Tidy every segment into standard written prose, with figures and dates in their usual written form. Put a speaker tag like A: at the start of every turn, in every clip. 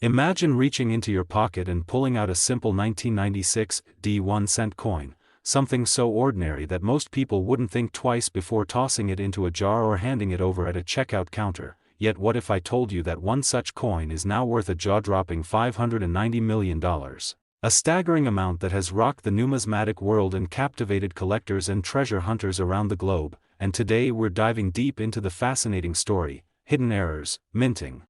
A: Imagine reaching into your pocket and pulling out a simple 1996 1-cent coin, something so ordinary that most people wouldn't think twice before tossing it into a jar or handing it over at a checkout counter. Yet what if I told you that one such coin is now worth a jaw-dropping $590 million? A staggering amount that has rocked the numismatic world and captivated collectors and treasure hunters around the globe. And today we're diving deep into the fascinating story, hidden errors, minting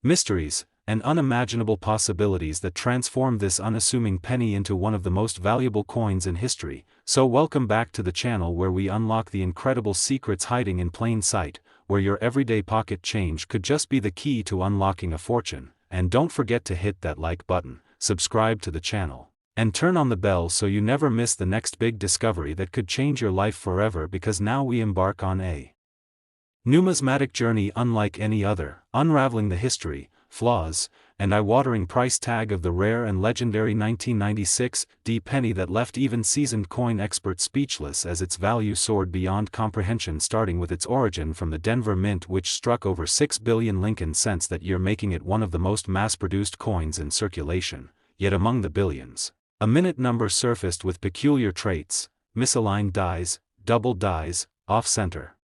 A: mysteries, and unimaginable possibilities that transform this unassuming penny into one of the most valuable coins in history. So welcome back to the channel where we unlock the incredible secrets hiding in plain sight, where your everyday pocket change could just be the key to unlocking a fortune. And don't forget to hit that like button, subscribe to the channel, and turn on the bell so you never miss the next big discovery that could change your life forever, because now we embark on a numismatic journey unlike any other, unraveling the history, flaws, and eye-watering price tag of the rare and legendary 1996 penny that left even seasoned coin experts speechless as its value soared beyond comprehension, starting with its origin from the Denver Mint, which struck over 6 billion Lincoln cents that year, making it one of the most mass-produced coins in circulation. Yet among the billions, a minute number surfaced with peculiar traits: misaligned dies, double dies, off-center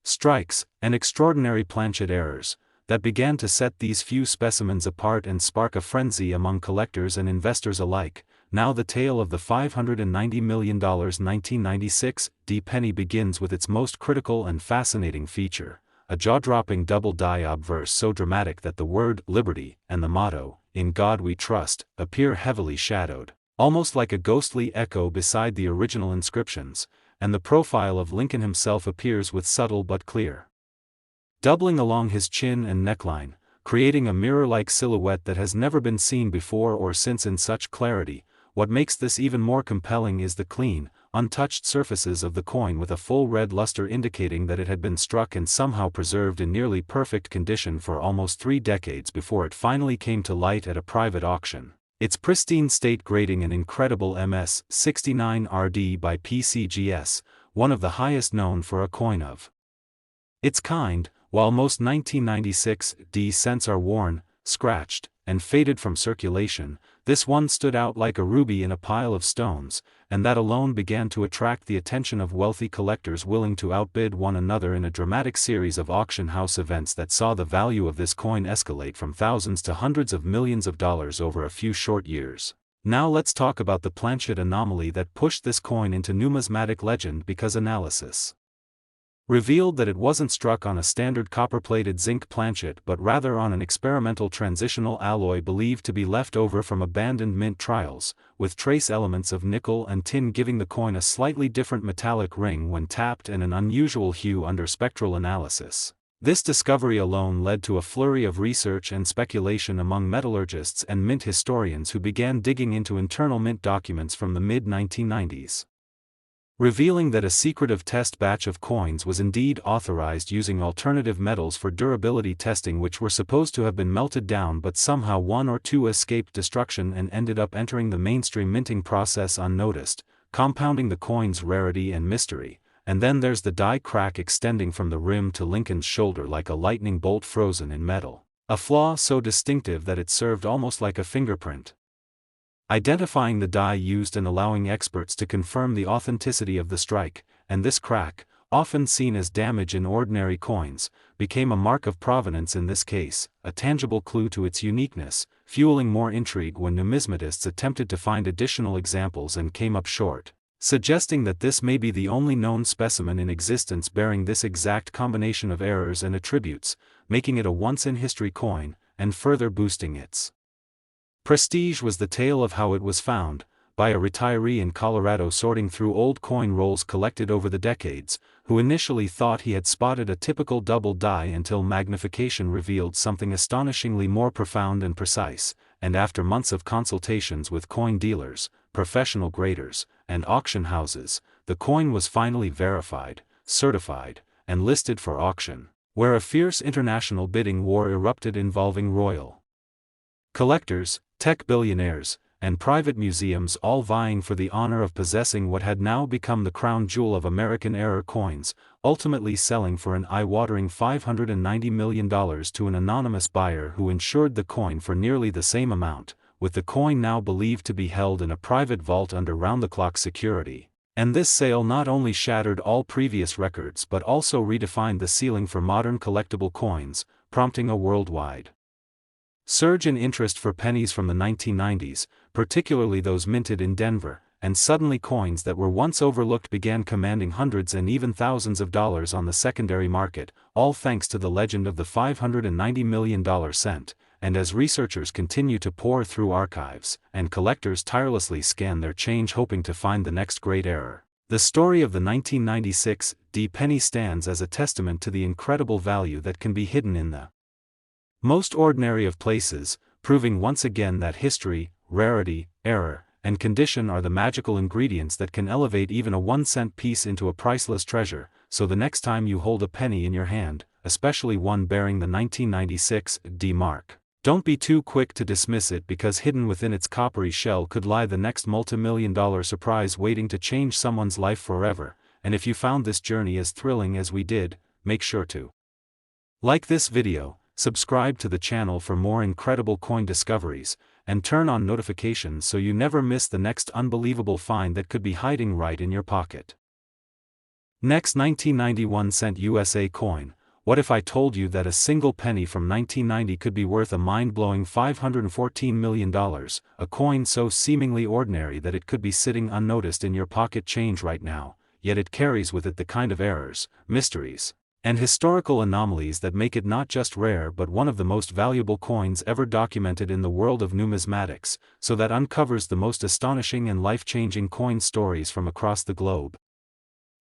A: strikes, and extraordinary planchet errors that began to set these few specimens apart and spark a frenzy among collectors and investors alike. Now the tale of the $590 million 1996 penny begins with its most critical and fascinating feature, a jaw-dropping double die obverse so dramatic that the word "liberty" and the motto, "In God We Trust," appear heavily shadowed, almost like a ghostly echo beside the original inscriptions, and the profile of Lincoln himself appears with subtle but clear doubling along his chin and neckline, creating a mirror-like silhouette that has never been seen before or since in such clarity. What makes this even more compelling is the clean, untouched surfaces of the coin, with a full red luster indicating that it had been struck and somehow preserved in nearly perfect condition for almost 3 decades before it finally came to light at a private auction. Its pristine state grading an incredible MS 69 RD by PCGS, one of the highest known for a coin of its kind. While most 1996 cents are worn, scratched, and faded from circulation, this one stood out like a ruby in a pile of stones, and that alone began to attract the attention of wealthy collectors willing to outbid one another in a dramatic series of auction house events that saw the value of this coin escalate from thousands to hundreds of millions of dollars over a few short years. Now let's talk about the planchet anomaly that pushed this coin into numismatic legend, because analysis revealed that it wasn't struck on a standard copper-plated zinc planchet but rather on an experimental transitional alloy believed to be left over from abandoned mint trials, with trace elements of nickel and tin giving the coin a slightly different metallic ring when tapped and an unusual hue under spectral analysis. This discovery alone led to a flurry of research and speculation among metallurgists and mint historians who began digging into internal mint documents from the mid-1990s. Revealing that a secretive test batch of coins was indeed authorized using alternative metals for durability testing, which were supposed to have been melted down, but somehow one or two escaped destruction and ended up entering the mainstream minting process unnoticed, compounding the coin's rarity and mystery. And then there's the die crack extending from the rim to Lincoln's shoulder like a lightning bolt frozen in metal, a flaw so distinctive that it served almost like a fingerprint, identifying the die used and allowing experts to confirm the authenticity of the strike. And this crack, often seen as damage in ordinary coins, became a mark of provenance in this case, a tangible clue to its uniqueness, fueling more intrigue when numismatists attempted to find additional examples and came up short, suggesting that this may be the only known specimen in existence bearing this exact combination of errors and attributes, making it a once-in-history coin, and further boosting its prestige was the tale of how it was found, by a retiree in Colorado sorting through old coin rolls collected over the decades, who initially thought he had spotted a typical double die until magnification revealed something astonishingly more profound and precise, and after months of consultations with coin dealers, professional graders, and auction houses, the coin was finally verified, certified, and listed for auction, where a fierce international bidding war erupted involving royal collectors, tech billionaires, and private museums all vying for the honor of possessing what had now become the crown jewel of American era coins, ultimately selling for an eye-watering $590 million to an anonymous buyer who insured the coin for nearly the same amount, with the coin now believed to be held in a private vault under round-the-clock security. And this sale not only shattered all previous records but also redefined the ceiling for modern collectible coins, prompting a worldwide surge in interest for pennies from the 1990s, particularly those minted in Denver, and suddenly coins that were once overlooked began commanding hundreds and even thousands of dollars on the secondary market, all thanks to the legend of the $590 million cent. And as researchers continue to pore through archives, and collectors tirelessly scan their change hoping to find the next great error, the story of the 1996 penny stands as a testament to the incredible value that can be hidden in the most ordinary of places, proving once again that history, rarity, error, and condition are the magical ingredients that can elevate even a 1-cent piece into a priceless treasure. So the next time you hold a penny in your hand, especially one bearing the 1996 mark, don't be too quick to dismiss it, because hidden within its coppery shell could lie the next multi-million-dollar surprise waiting to change someone's life forever. And if you found this journey as thrilling as we did, make sure to like this video, subscribe to the channel for more incredible coin discoveries, and turn on notifications so you never miss the next unbelievable find that could be hiding right in your pocket. Next, 1991 cent USA coin. What if I told you that a single penny from 1990 could be worth a mind-blowing $514 million, a coin so seemingly ordinary that it could be sitting unnoticed in your pocket change right now, yet it carries with it the kind of errors, mysteries, and historical anomalies that make it not just rare but one of the most valuable coins ever documented in the world of numismatics, so that uncovers the most astonishing and life-changing coin stories from across the globe,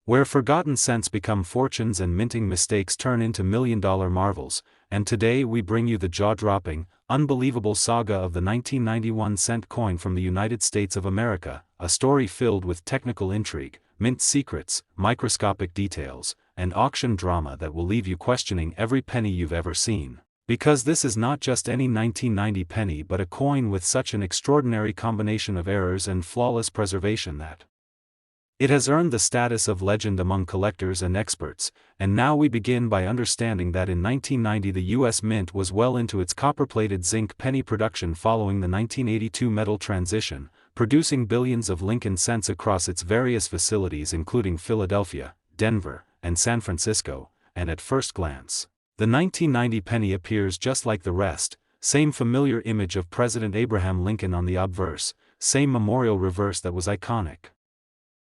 A: where forgotten cents become fortunes and minting mistakes turn into million-dollar marvels. And today we bring you the jaw-dropping, unbelievable saga of the 1991 cent coin from the United States of America, a story filled with technical intrigue, mint secrets, microscopic details, and auction drama that will leave you questioning every penny you've ever seen. Because this is not just any 1990 penny but a coin with such an extraordinary combination of errors and flawless preservation that it has earned the status of legend among collectors and experts. And now we begin by understanding that in 1990 the U.S. Mint was well into its copper-plated zinc penny production following the 1982 metal transition, producing billions of Lincoln cents across its various facilities including Philadelphia, Denver, and San Francisco. And at first glance, the 1990 penny appears just like the rest, same familiar image of President Abraham Lincoln on the obverse, same memorial reverse that was iconic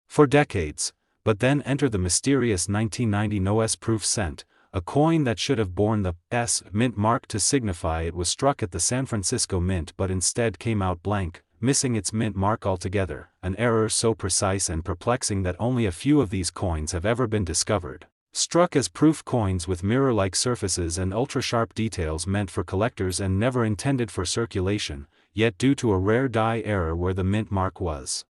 A: for decades. But then enter the mysterious 1990 no-S-proof cent, a coin that should have borne the S mint mark to signify it was struck at the San Francisco Mint but instead came out blank, missing its mint mark altogether, an error so precise and perplexing that only a few of these coins have ever been discovered. Struck as proof coins with mirror-like surfaces and ultra-sharp details meant for collectors and never intended for circulation, yet due to a rare die error where the mint mark was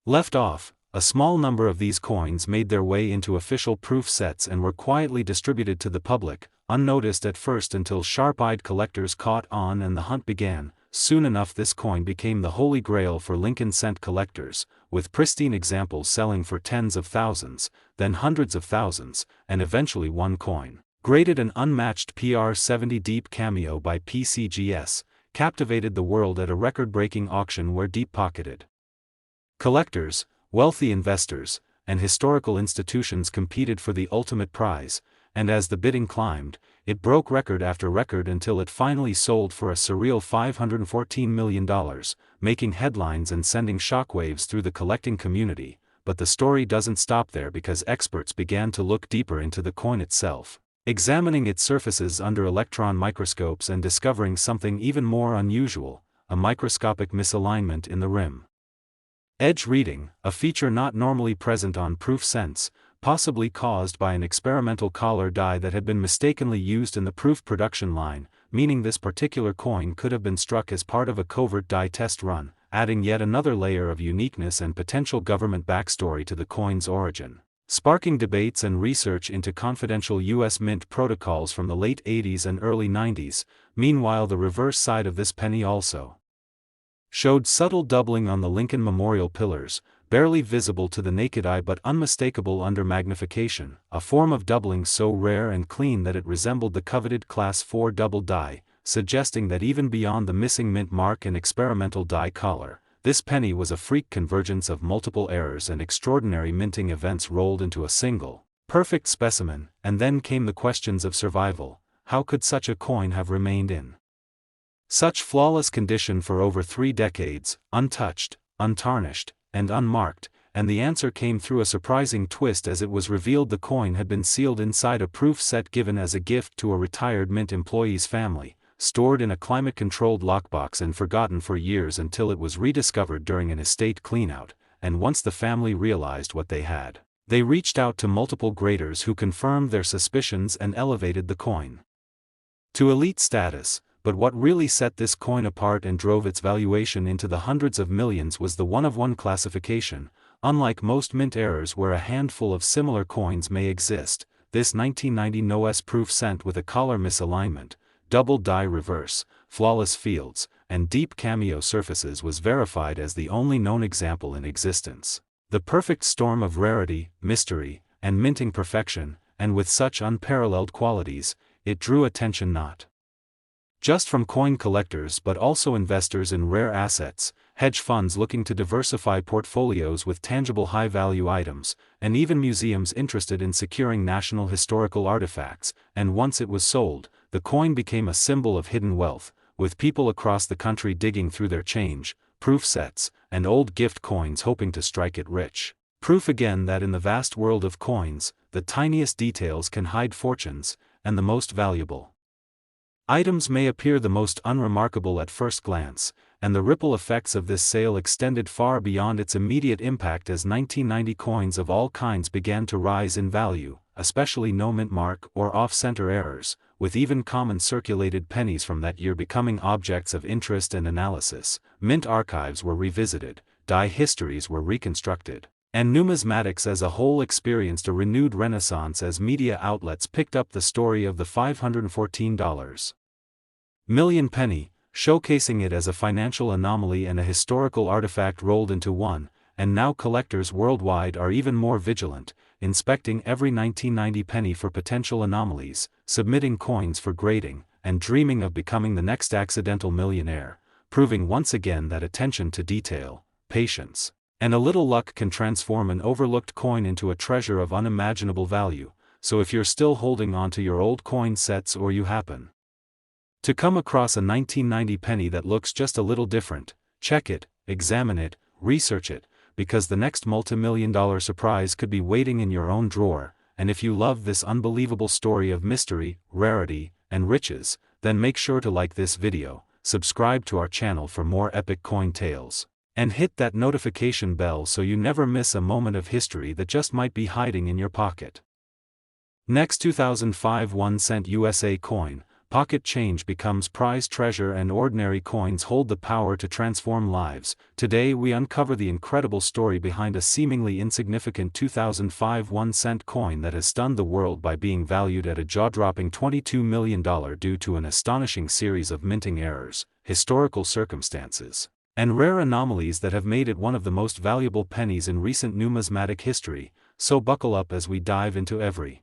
A: left off, a small number of these coins made their way into official proof sets and were quietly distributed to the public, unnoticed at first until sharp-eyed collectors caught on and the hunt began. Soon enough this coin became the holy grail for Lincoln cent collectors, with pristine examples selling for tens of thousands, then hundreds of thousands, and eventually one coin, graded an unmatched PR-70 deep cameo by PCGS, captivated the world at a record-breaking auction where deep-pocketed collectors, wealthy investors, and historical institutions competed for the ultimate prize. And as the bidding climbed, it broke record after record until it finally sold for a surreal $514 million, making headlines and sending shockwaves through the collecting community. But the story doesn't stop there, because experts began to look deeper into the coin itself, examining its surfaces under electron microscopes and discovering something even more unusual, a microscopic misalignment in the rim edge reading, a feature not normally present on proof cents, possibly caused by an experimental collar die that had been mistakenly used in the proof production line, meaning this particular coin could have been struck as part of a covert die test run, adding yet another layer of uniqueness and potential government backstory to the coin's origin, sparking debates and research into confidential U.S. Mint protocols from the late 80s and early 90s. Meanwhile, the reverse side of this penny also showed subtle doubling on the Lincoln Memorial pillars, barely visible to the naked eye but unmistakable under magnification, a form of doubling so rare and clean that it resembled the coveted Class 4 double die, suggesting that even beyond the missing mint mark and experimental die collar, this penny was a freak convergence of multiple errors and extraordinary minting events rolled into a single, perfect specimen. And then came the questions of survival. How could such a coin have remained in such flawless condition for over 3 decades, untouched, untarnished, and unmarked? And the answer came through a surprising twist as it was revealed the coin had been sealed inside a proof set given as a gift to a retired mint employee's family, stored in a climate-controlled lockbox and forgotten for years until it was rediscovered during an estate cleanout. And once the family realized what they had, they reached out to multiple graders who confirmed their suspicions and elevated the coin to elite status. But what really set this coin apart and drove its valuation into the hundreds of millions was the one-of-one classification. Unlike most mint errors where a handful of similar coins may exist, this 1990 NOS proof cent with a collar misalignment, double die reverse, flawless fields, and deep cameo surfaces was verified as the only known example in existence. The perfect storm of rarity, mystery, and minting perfection, and with such unparalleled qualities, it drew attention not just from coin collectors but also investors in rare assets, hedge funds looking to diversify portfolios with tangible high-value items, and even museums interested in securing national historical artifacts. And once it was sold, the coin became a symbol of hidden wealth, with people across the country digging through their change, proof sets, and old gift coins hoping to strike it rich. Proof again that in the vast world of coins, the tiniest details can hide fortunes, and the most valuable items may appear the most unremarkable at first glance, and the ripple effects of this sale extended far beyond its immediate impact as 1990 coins of all kinds began to rise in value, especially no mint mark or off-center errors, with even common circulated pennies from that year becoming objects of interest and analysis. Mint archives were revisited, die histories were reconstructed, and numismatics as a whole experienced a renewed renaissance as media outlets picked up the story of the $514 million penny, showcasing it as a financial anomaly and a historical artifact rolled into one. And now collectors worldwide are even more vigilant, inspecting every 1990 penny for potential anomalies, submitting coins for grading, and dreaming of becoming the next accidental millionaire, proving once again that attention to detail, patience, and a little luck can transform an overlooked coin into a treasure of unimaginable value. So if you're still holding on to your old coin sets or you happen to come across a 1990 penny that looks just a little different, check it, examine it, research it, because the next multi-million-dollar surprise could be waiting in your own drawer. And if you love this unbelievable story of mystery, rarity, and riches, then make sure to like this video, subscribe to our channel for more epic coin tales, and hit that notification bell so you never miss a moment of history that just might be hiding in your pocket. Next, 2005 1 cent USA coin. Pocket change becomes prized treasure and ordinary coins hold the power to transform lives. Today we uncover the incredible story behind a seemingly insignificant 2005 1 cent coin that has stunned the world by being valued at a jaw-dropping $22 million due to an astonishing series of minting errors, historical circumstances, and rare anomalies that have made it one of the most valuable pennies in recent numismatic history. So buckle up as we dive into every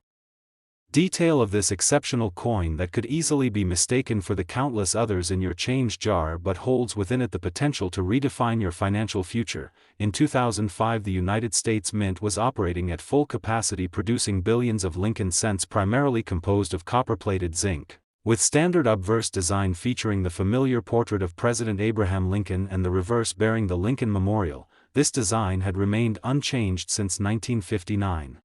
A: detail of this exceptional coin that could easily be mistaken for the countless others in your change jar but holds within it the potential to redefine your financial future. In 2005, the United States Mint was operating at full capacity, producing billions of Lincoln cents primarily composed of copper-plated zinc, with standard obverse design featuring the familiar portrait of President Abraham Lincoln and the reverse bearing the Lincoln Memorial. This design had remained unchanged since 1959.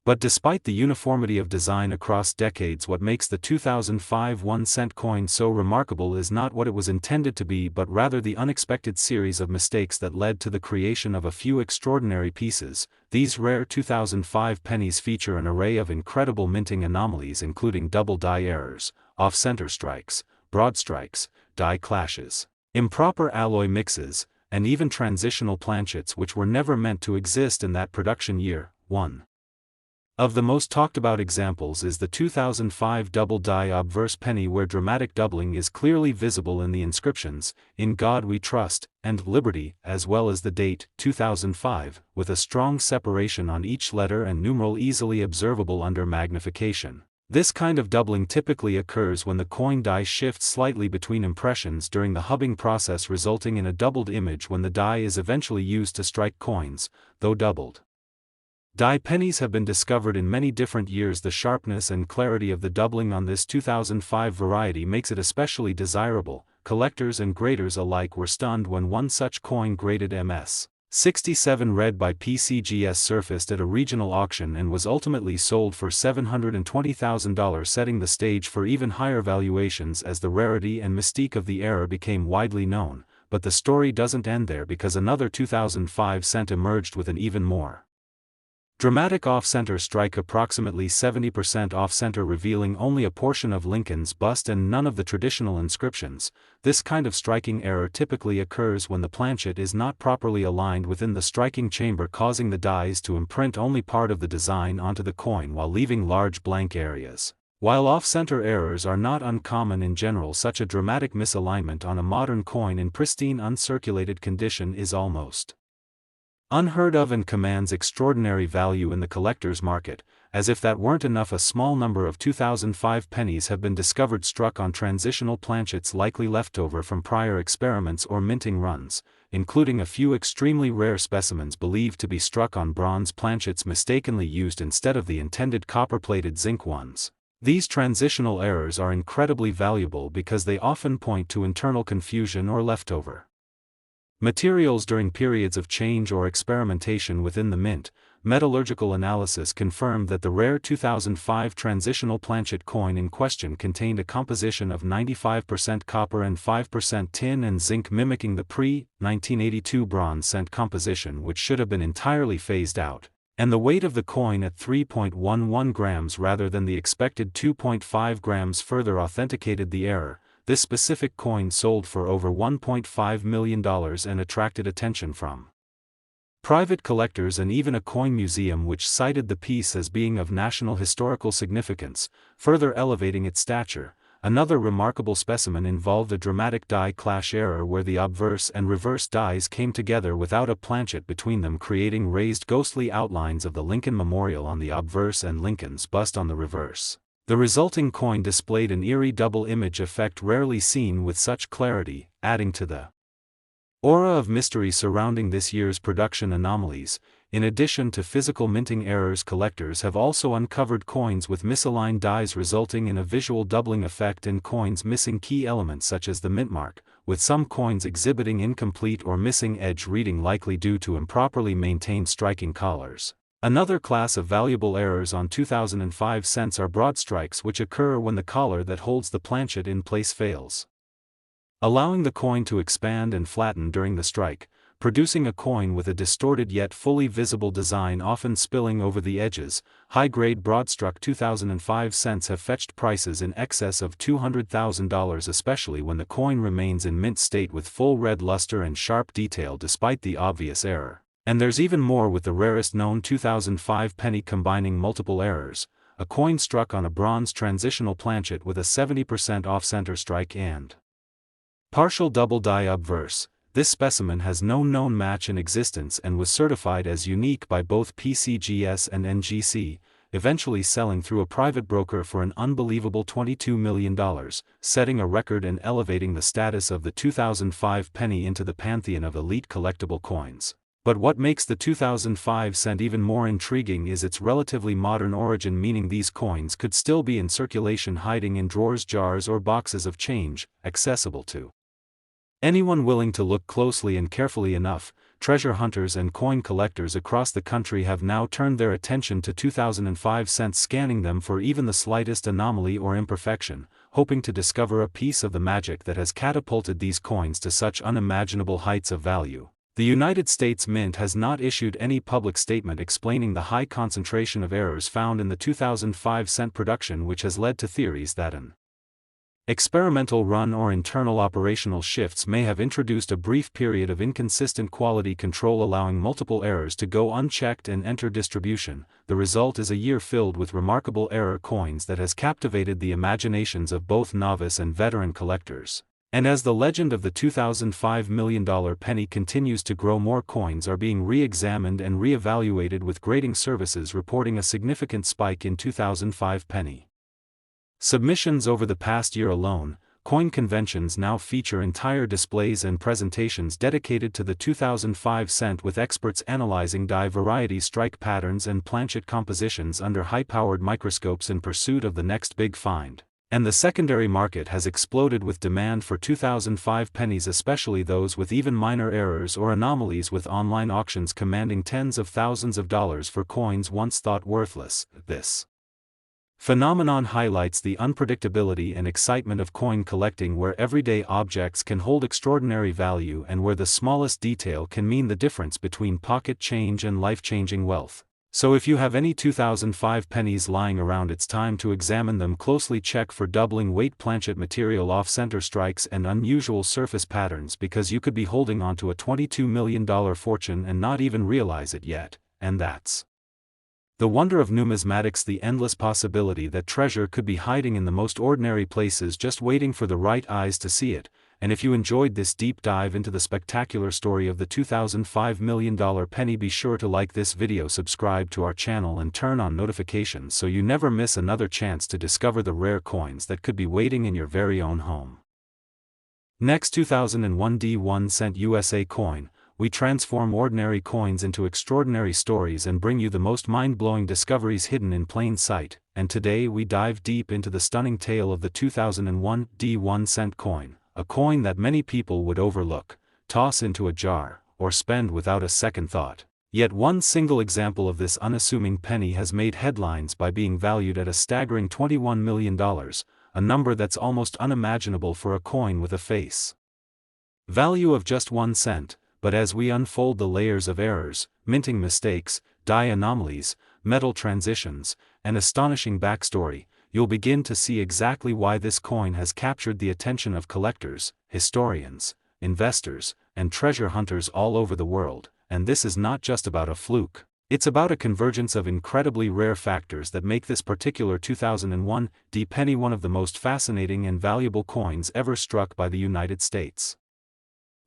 A: But despite the uniformity of design across decades, what makes the 2005 1 cent coin so remarkable is not what it was intended to be but rather the unexpected series of mistakes that led to the creation of a few extraordinary pieces. These rare 2005 pennies feature an array of incredible minting anomalies including double die errors, off-center strikes, broad strikes, die clashes, improper alloy mixes, and even transitional planchets which were never meant to exist in that production year. 1. Of the most talked about examples is the 2005 double-die obverse penny, where dramatic doubling is clearly visible in the inscriptions, "In God We Trust," and "Liberty," as well as the date, 2005, with a strong separation on each letter and numeral easily observable under magnification. This kind of doubling typically occurs when the coin die shifts slightly between impressions during the hubbing process, resulting in a doubled image when the die is eventually used to strike coins, though doubled. Die pennies have been discovered in many different years. The sharpness and clarity of the doubling on this 2005 variety makes it especially desirable. Collectors and graders alike were stunned when one such coin, graded MS 67 red by PCGS, surfaced at a regional auction and was ultimately sold for $720,000, setting the stage for even higher valuations as the rarity and mystique of the era became widely known. But the story doesn't end there, because another 2005 cent emerged with an even more dramatic off-center strike, approximately 70% off-center, revealing only a portion of Lincoln's bust and none of the traditional inscriptions. This kind of striking error typically occurs when the planchet is not properly aligned within the striking chamber, causing the dies to imprint only part of the design onto the coin while leaving large blank areas. While off-center errors are not uncommon in general, such a dramatic misalignment on a modern coin in pristine uncirculated condition is almost unheard of and commands extraordinary value in the collector's market. As if that weren't enough, a small number of 2005 pennies have been discovered struck on transitional planchets, likely leftover from prior experiments or minting runs, including a few extremely rare specimens believed to be struck on bronze planchets mistakenly used instead of the intended copper-plated zinc ones. These transitional errors are incredibly valuable because they often point to internal confusion or leftover materials during periods of change or experimentation within the mint. Metallurgical analysis confirmed that the rare 2005 transitional planchet coin in question contained a composition of 95% copper and 5% tin and zinc, mimicking the pre-1982 bronze cent composition, which should have been entirely phased out, and the weight of the coin at 3.11 grams rather than the expected 2.5 grams further authenticated the error. This specific coin sold for over $1.5 million and attracted attention from private collectors and even a coin museum, which cited the piece as being of national historical significance, further elevating its stature. Another remarkable specimen involved a dramatic die clash error where the obverse and reverse dies came together without a planchet between them, creating raised ghostly outlines of the Lincoln Memorial on the obverse and Lincoln's bust on the reverse. The resulting coin displayed an eerie double image effect rarely seen with such clarity, adding to the aura of mystery surrounding this year's production anomalies. In addition to physical minting errors, collectors have also uncovered coins with misaligned dies, resulting in a visual doubling effect and coins missing key elements such as the mint mark, with some coins exhibiting incomplete or missing edge reading, likely due to improperly maintained striking collars. Another class of valuable errors on 2005 cents are broad strikes, which occur when the collar that holds the planchet in place fails, allowing the coin to expand and flatten during the strike, producing a coin with a distorted yet fully visible design, often spilling over the edges. High-grade broadstruck 2005 cents have fetched prices in excess of $200,000, especially when the coin remains in mint state with full red luster and sharp detail despite the obvious error. And there's even more with the rarest known 2005 penny combining multiple errors: a coin struck on a bronze transitional planchet with a 70% off-center strike and partial double die obverse. This specimen has no known match in existence and was certified as unique by both PCGS and NGC, eventually selling through a private broker for an unbelievable $22 million, setting a record and elevating the status of the 2005 penny into the pantheon of elite collectible coins. But what makes the 2005 cent even more intriguing is its relatively modern origin, meaning these coins could still be in circulation, hiding in drawers, jars, or boxes of change, accessible to anyone willing to look closely and carefully enough. Treasure hunters and coin collectors across the country have now turned their attention to 2005 cents, scanning them for even the slightest anomaly or imperfection, hoping to discover a piece of the magic that has catapulted these coins to such unimaginable heights of value. The United States Mint has not issued any public statement explaining the high concentration of errors found in the 2005 cent production, which has led to theories that an Experimental run or internal operational shifts may have introduced a brief period of inconsistent quality control, allowing multiple errors to go unchecked and enter distribution. The result is a year filled with remarkable error coins that has captivated the imaginations of both novice and veteran collectors. And as the legend of the $2005 million penny continues to grow, more coins are being re-examined and re-evaluated, with grading services reporting a significant spike in 2005 penny submissions over the past year alone. Coin conventions now feature entire displays and presentations dedicated to the 2005 cent, with experts analyzing die variety, strike patterns and planchet compositions under high-powered microscopes in pursuit of the next big find. And the secondary market has exploded with demand for 2005 pennies, especially those with even minor errors or anomalies, with online auctions commanding tens of thousands of dollars for coins once thought worthless. This phenomenon highlights the unpredictability and excitement of coin collecting, where everyday objects can hold extraordinary value and where the smallest detail can mean the difference between pocket change and life-changing wealth. So if you have any 2005 pennies lying around, it's time to examine them closely. Check for doubling weight, planchet material, off-center strikes and unusual surface patterns, because you could be holding onto a $22 million fortune and not even realize it yet. And that's the wonder of numismatics, the endless possibility that treasure could be hiding in the most ordinary places, just waiting for the right eyes to see it. And if you enjoyed this deep dive into the spectacular story of the $2005 million penny, be sure to like this video, subscribe to our channel and turn on notifications so you never miss another chance to discover the rare coins that could be waiting in your very own home. Next, 2001 D1 cent USA coin. We transform ordinary coins into extraordinary stories and bring you the most mind-blowing discoveries hidden in plain sight. And today we dive deep into the stunning tale of the 2001 D1 cent coin, a coin that many people would overlook, toss into a jar, or spend without a second thought. Yet one single example of this unassuming penny has made headlines by being valued at a staggering $21 million, a number that's almost unimaginable for a coin with a face value of just 1 cent. But as we unfold the layers of errors, minting mistakes, die anomalies, metal transitions, and astonishing backstory, you'll begin to see exactly why this coin has captured the attention of collectors, historians, investors, and treasure hunters all over the world. And this is not just about a fluke. It's about a convergence of incredibly rare factors that make this particular 2001 D penny one of the most fascinating and valuable coins ever struck by the United States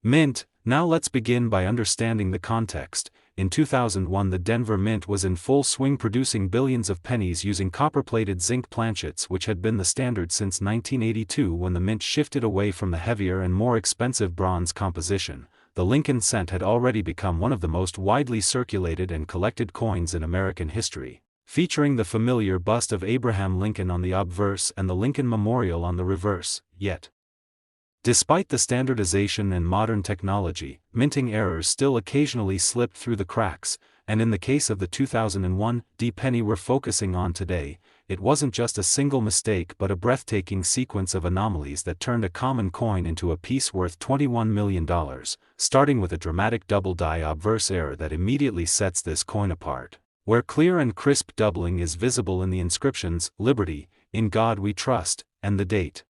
A: Mint. Now let's begin by understanding the context. In 2001, the Denver Mint was in full swing, producing billions of pennies using copper-plated zinc planchets, which had been the standard since 1982, when the Mint shifted away from the heavier and more expensive bronze composition. The Lincoln cent had already become one of the most widely circulated and collected coins in American history, featuring the familiar bust of Abraham Lincoln on the obverse and the Lincoln Memorial on the reverse. Yet, despite the standardization and modern technology, minting errors still occasionally slipped through the cracks, and in the case of the 2001 D penny we're focusing on today, it wasn't just a single mistake but a breathtaking sequence of anomalies that turned a common coin into a piece worth $21 million, starting with a dramatic double die obverse error that immediately sets this coin apart, where clear and crisp doubling is visible in the inscriptions, "Liberty, in God We Trust," and the date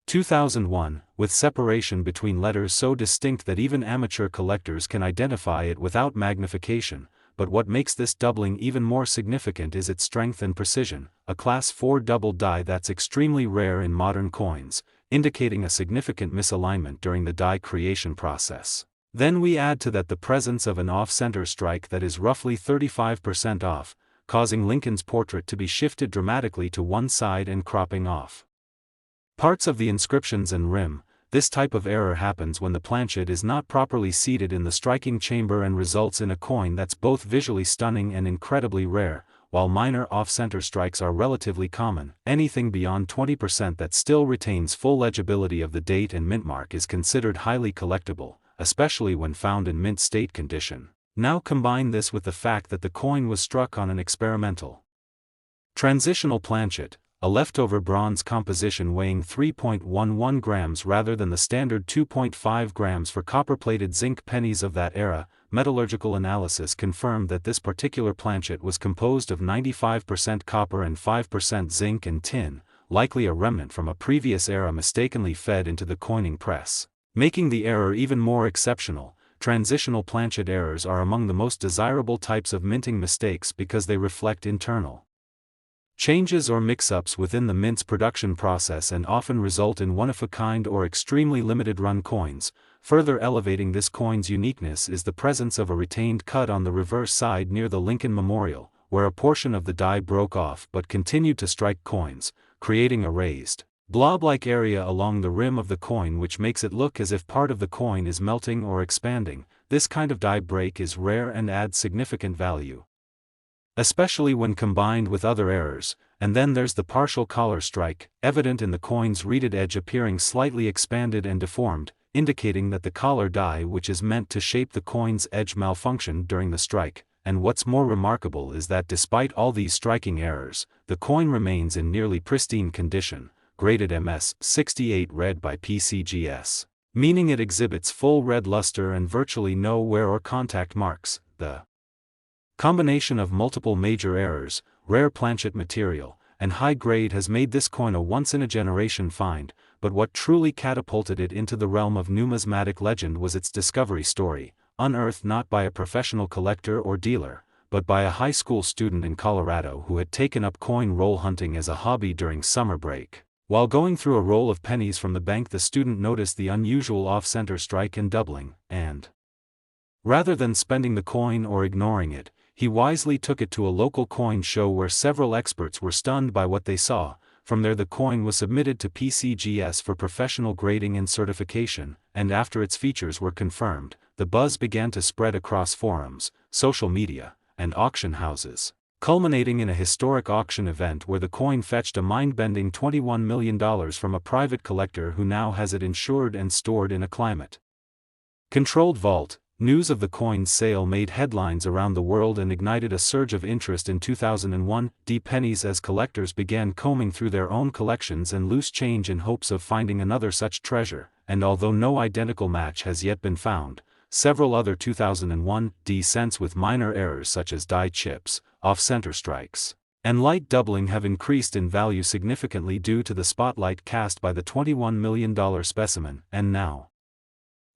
A: 2001, with separation between letters so distinct that even amateur collectors can identify it without magnification. But what makes this doubling even more significant is its strength and precision, a Class 4 double die that's extremely rare in modern coins, indicating a significant misalignment during the die creation process. Then we add to that the presence of an off-center strike that is roughly 35% off, causing Lincoln's portrait to be shifted dramatically to one side and cropping off parts of the inscriptions and rim. This type of error happens when the planchet is not properly seated in the striking chamber and results in a coin that's both visually stunning and incredibly rare. While minor off-center strikes are relatively common, anything beyond 20% that still retains full legibility of the date and mint mark is considered highly collectible, especially when found in mint state condition. Now combine this with the fact that the coin was struck on an experimental transitional planchet, a leftover bronze composition weighing 3.11 grams rather than the standard 2.5 grams for copper-plated zinc pennies of that era. Metallurgical analysis confirmed that this particular planchet was composed of 95% copper and 5% zinc and tin, likely a remnant from a previous era mistakenly fed into the coining press. Making the error even more exceptional, transitional planchet errors are among the most desirable types of minting mistakes because they reflect internal changes or mix-ups within the mint's production process and often result in one-of-a-kind or extremely limited-run coins. Further elevating this coin's uniqueness is the presence of a retained cut on the reverse side near the Lincoln Memorial, where a portion of the die broke off but continued to strike coins, creating a raised, blob-like area along the rim of the coin which makes it look as if part of the coin is melting or expanding. This kind of die break is rare and adds significant value, especially when combined with other errors. And then there's the partial collar strike, evident in the coin's reeded edge appearing slightly expanded and deformed, indicating that the collar die which is meant to shape the coin's edge malfunctioned during the strike. And what's more remarkable is that despite all these striking errors, the coin remains in nearly pristine condition, graded MS68 red by PCGS, meaning it exhibits full red luster and virtually no wear or contact marks. The combination of multiple major errors, rare planchet material, and high grade has made this coin a once-in-a-generation find, but what truly catapulted it into the realm of numismatic legend was its discovery story, unearthed not by a professional collector or dealer, but by a high school student in Colorado who had taken up coin roll hunting as a hobby during summer break. While going through a roll of pennies from the bank, the student noticed the unusual off-center strike and doubling, and rather than spending the coin or ignoring it, he wisely took it to a local coin show where several experts were stunned by what they saw. From there the coin was submitted to PCGS for professional grading and certification, and after its features were confirmed, the buzz began to spread across forums, social media, and auction houses, culminating in a historic auction event where the coin fetched a mind-bending $21 million from a private collector who now has it insured and stored in a climate-controlled vault. News of the coin's sale made headlines around the world and ignited a surge of interest in 2001. Pennies as collectors began combing through their own collections and loose change in hopes of finding another such treasure, and although no identical match has yet been found, several other 2001 cents with minor errors such as die chips, off-center strikes, and light doubling have increased in value significantly due to the spotlight cast by the $21 million specimen. And now,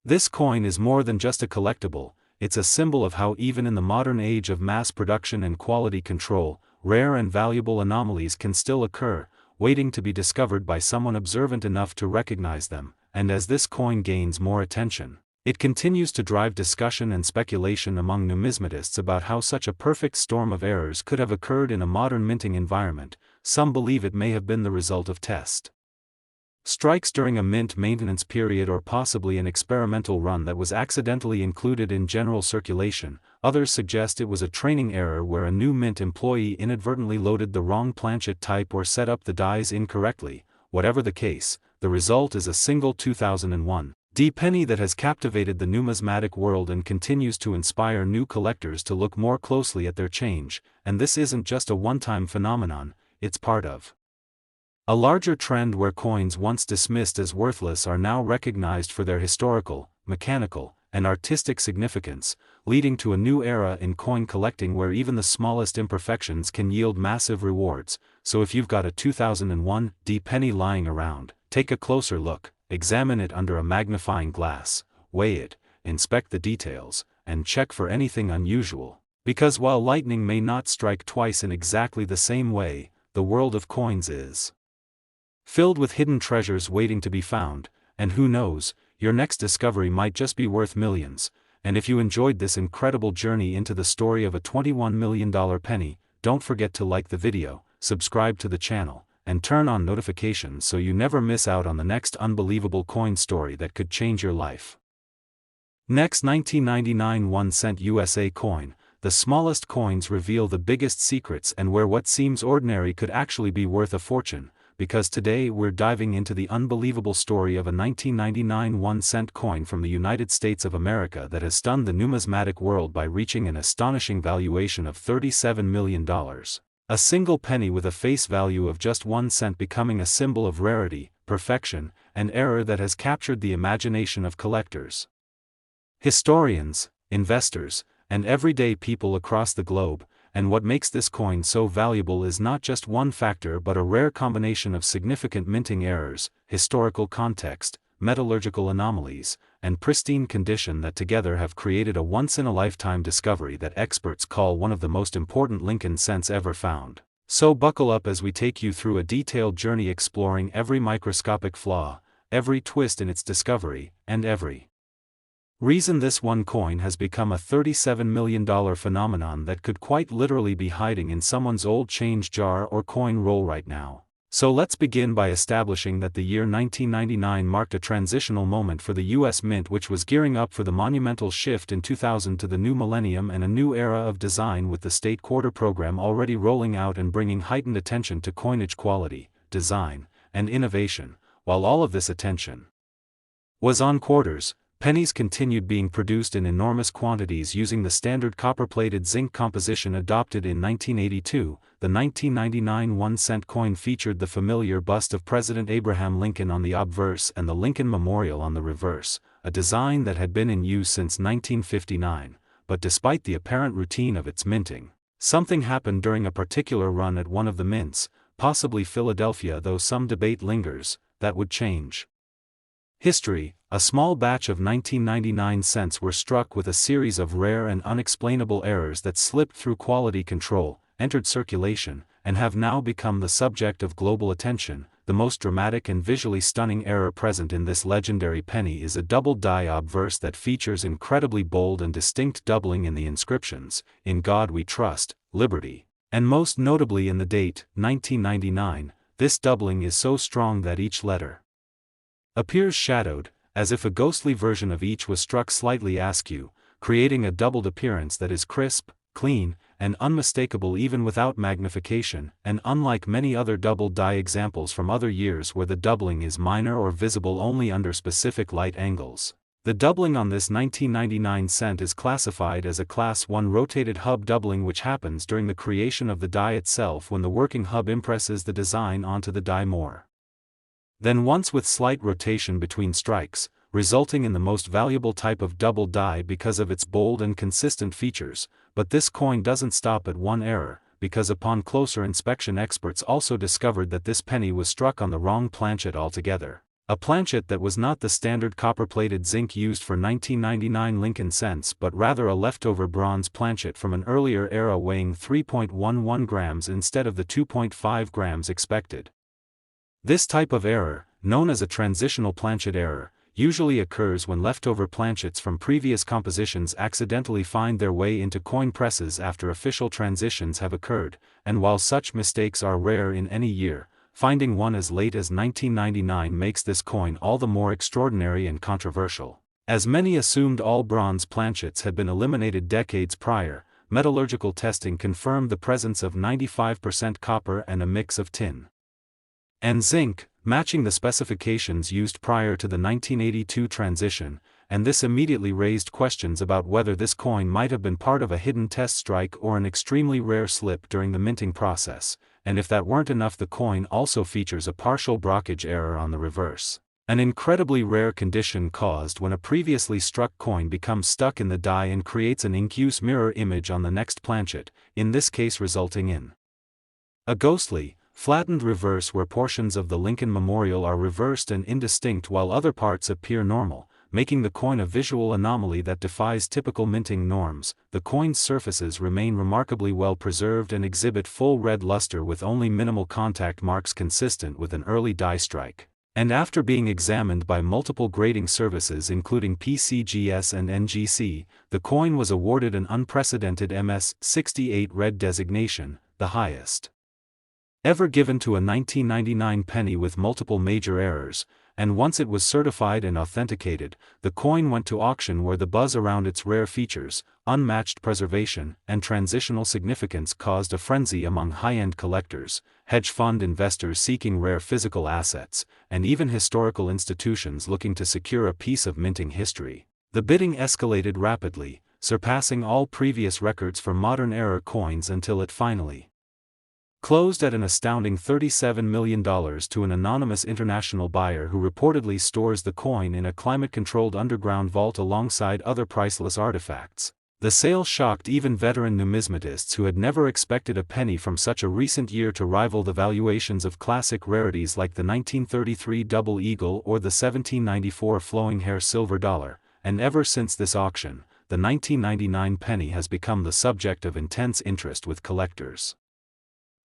A: this coin is more than just a collectible, it's a symbol of how even in the modern age of mass production and quality control, rare and valuable anomalies can still occur, waiting to be discovered by someone observant enough to recognize them. And as this coin gains more attention, it continues to drive discussion and speculation among numismatists about how such a perfect storm of errors could have occurred in a modern minting environment. Some believe it may have been the result of test strikes during a mint maintenance period or possibly an experimental run that was accidentally included in general circulation. Others suggest it was a training error where a new mint employee inadvertently loaded the wrong planchet type or set up the dies incorrectly. Whatever the case, the result is a single 2001 penny that has captivated the numismatic world and continues to inspire new collectors to look more closely at their change. And this isn't just a one-time phenomenon, it's part of a larger trend where coins once dismissed as worthless are now recognized for their historical, mechanical, and artistic significance, leading to a new era in coin collecting where even the smallest imperfections can yield massive rewards. So if you've got a 2001 penny lying around, take a closer look, examine it under a magnifying glass, weigh it, inspect the details, and check for anything unusual. Because while lightning may not strike twice in exactly the same way, the world of coins is filled with hidden treasures waiting to be found, and who knows, your next discovery might just be worth millions. And if you enjoyed this incredible journey into the story of a $21 million penny, don't forget to like the video, subscribe to the channel, and turn on notifications so you never miss out on the next unbelievable coin story that could change your life. Next, 1999 1-cent USA coin. The smallest coins reveal the biggest secrets and where what seems ordinary could actually be worth a fortune. Because today we're diving into the unbelievable story of a 1999 1-cent coin from the United States of America that has stunned the numismatic world by reaching an astonishing valuation of $37 million. A single penny with a face value of just 1 cent becoming a symbol of rarity, perfection, and error that has captured the imagination of collectors, historians, investors, and everyday people across the globe. and what makes this coin so valuable is not just one factor but a rare combination of significant minting errors, historical context, metallurgical anomalies, and pristine condition that together have created a once-in-a-lifetime discovery that experts call one of the most important Lincoln cents ever found. So buckle up as we take you through a detailed journey exploring every microscopic flaw, every twist in its discovery, and every reason this one coin has become a $37 million phenomenon that could quite literally be hiding in someone's old change jar or coin roll right now. So let's begin by establishing that the year 1999 marked a transitional moment for the US Mint, which was gearing up for the monumental shift in 2000 to the new millennium and a new era of design, with the state quarter program already rolling out and bringing heightened attention to coinage quality, design, and innovation. While all of this attention was on quarters, pennies continued being produced in enormous quantities using the standard copper-plated zinc composition adopted in 1982. The 1999 1-cent coin featured the familiar bust of President Abraham Lincoln on the obverse and the Lincoln Memorial on the reverse, a design that had been in use since 1959, but despite the apparent routine of its minting, something happened during a particular run at one of the mints, possibly Philadelphia, though some debate lingers, that would change history. A small batch of 1999 cents were struck with a series of rare and unexplainable errors that slipped through quality control, entered circulation, and have now become the subject of global attention. The most dramatic and visually stunning error present in this legendary penny is a double die obverse that features incredibly bold and distinct doubling in the inscriptions, "In God We Trust, Liberty," and most notably in the date, 1999. This doubling is so strong that each letter appears shadowed, as if a ghostly version of each was struck slightly askew, creating a doubled appearance that is crisp, clean, and unmistakable even without magnification, and unlike many other double die examples from other years where the doubling is minor or visible only under specific light angles. The doubling on this 1999 cent is classified as a Class 1 rotated hub doubling, which happens during the creation of the die itself when the working hub impresses the design onto the die more than once with slight rotation between strikes, resulting in the most valuable type of double die because of its bold and consistent features. But this coin doesn't stop at one error, because upon closer inspection experts also discovered that this penny was struck on the wrong planchet altogether. A planchet that was not the standard copper-plated zinc used for 1999 Lincoln cents but rather a leftover bronze planchet from an earlier era weighing 3.11 grams instead of the 2.5 grams expected. This type of error, known as a transitional planchet error, usually occurs when leftover planchets from previous compositions accidentally find their way into coin presses after official transitions have occurred, and while such mistakes are rare in any year, finding one as late as 1999 makes this coin all the more extraordinary and controversial. As many assumed all bronze planchets had been eliminated decades prior, metallurgical testing confirmed the presence of 95% copper and a mix of tin and zinc, matching the specifications used prior to the 1982 transition, and this immediately raised questions about whether this coin might have been part of a hidden test strike or an extremely rare slip during the minting process, and if that weren't enough, the coin also features a partial brockage error on the reverse, an incredibly rare condition caused when a previously struck coin becomes stuck in the die and creates an incuse mirror image on the next planchet, in this case resulting in a ghostly, flattened reverse where portions of the Lincoln Memorial are reversed and indistinct while other parts appear normal, making the coin a visual anomaly that defies typical minting norms. The coin's surfaces remain remarkably well preserved and exhibit full red luster with only minimal contact marks consistent with an early die strike. And after being examined by multiple grading services including PCGS and NGC, the coin was awarded an unprecedented MS-68 red designation, the highest ever given to a 1999 penny with multiple major errors, and once it was certified and authenticated, the coin went to auction where the buzz around its rare features, unmatched preservation, and transitional significance caused a frenzy among high-end collectors, hedge fund investors seeking rare physical assets, and even historical institutions looking to secure a piece of minting history. The bidding escalated rapidly, surpassing all previous records for modern era coins until it finally closed at an astounding $37 million to an anonymous international buyer who reportedly stores the coin in a climate-controlled underground vault alongside other priceless artifacts. The sale shocked even veteran numismatists who had never expected a penny from such a recent year to rival the valuations of classic rarities like the 1933 Double Eagle or the 1794 Flowing Hair Silver Dollar, and ever since this auction, the 1999 penny has become the subject of intense interest with collectors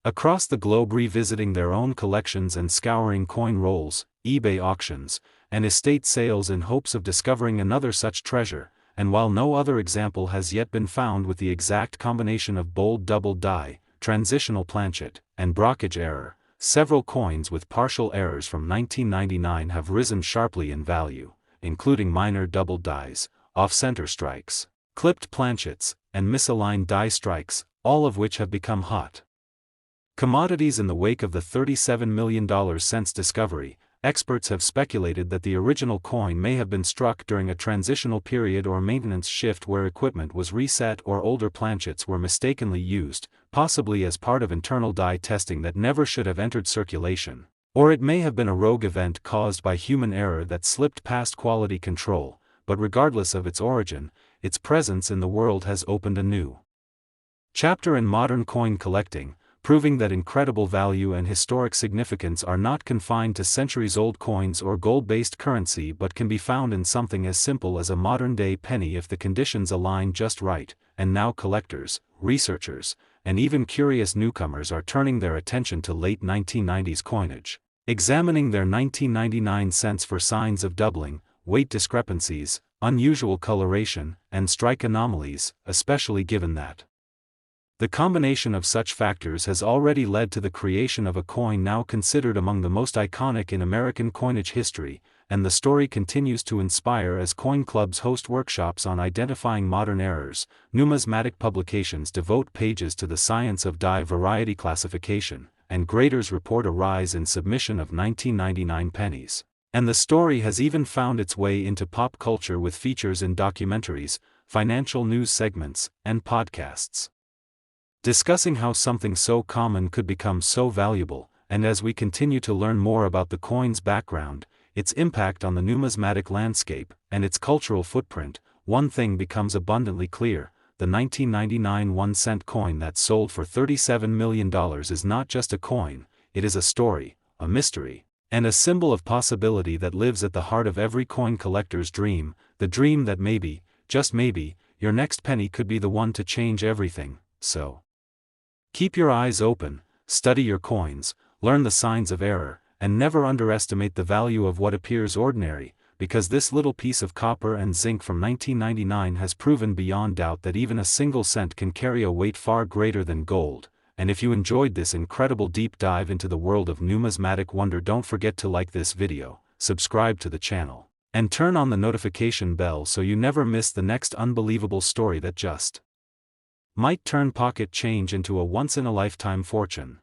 A: across the globe revisiting their own collections and scouring coin rolls, eBay auctions, and estate sales in hopes of discovering another such treasure. And while no other example has yet been found with the exact combination of bold double die, transitional planchet, and brockage error, several coins with partial errors from 1999 have risen sharply in value, including minor double dies, off-center strikes, clipped planchets, and misaligned die strikes, all of which have become hot commodities in the wake of the $37 million cents discovery. Experts have speculated that the original coin may have been struck during a transitional period or maintenance shift where equipment was reset or older planchets were mistakenly used, possibly as part of internal die testing that never should have entered circulation. Or it may have been a rogue event caused by human error that slipped past quality control, but regardless of its origin, its presence in the world has opened a new chapter in modern coin collecting, proving that incredible value and historic significance are not confined to centuries-old coins or gold-based currency but can be found in something as simple as a modern-day penny if the conditions align just right. And now collectors, researchers, and even curious newcomers are turning their attention to late 1990s coinage, examining their 1999 cents for signs of doubling, weight discrepancies, unusual coloration, and strike anomalies, especially given that the combination of such factors has already led to the creation of a coin now considered among the most iconic in American coinage history, and the story continues to inspire as coin clubs host workshops on identifying modern errors. Numismatic publications devote pages to the science of die variety classification, and graders report a rise in submission of 1999 pennies. And the story has even found its way into pop culture with features in documentaries, financial news segments, and podcasts, discussing how something so common could become so valuable. And as we continue to learn more about the coin's background, its impact on the numismatic landscape, and its cultural footprint, one thing becomes abundantly clear: the 1999 1-cent coin that sold for $37 million is not just a coin, it is a story, a mystery, and a symbol of possibility that lives at the heart of every coin collector's dream, the dream that maybe, just maybe, your next penny could be the one to change everything. So keep your eyes open, study your coins, learn the signs of error, and never underestimate the value of what appears ordinary, because this little piece of copper and zinc from 1999 has proven beyond doubt that even a single cent can carry a weight far greater than gold. And if you enjoyed this incredible deep dive into the world of numismatic wonder, don't forget to like this video, subscribe to the channel, and turn on the notification bell so you never miss the next unbelievable story that just might turn pocket change into a once-in-a-lifetime fortune.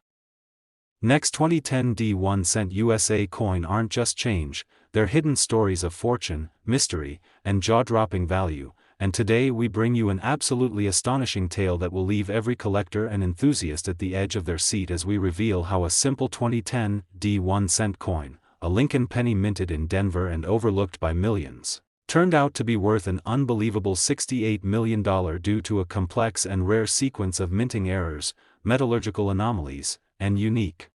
A: Next 2010 D1 USA coin aren't just change, they're hidden stories of fortune, mystery, and jaw-dropping value, and today we bring you an absolutely astonishing tale that will leave every collector and enthusiast at the edge of their seat as we reveal how a simple 2010 D1 coin, a Lincoln penny minted in Denver and overlooked by millions, turned out to be worth an unbelievable $68 million due to a complex and rare sequence of minting errors, metallurgical anomalies, and unique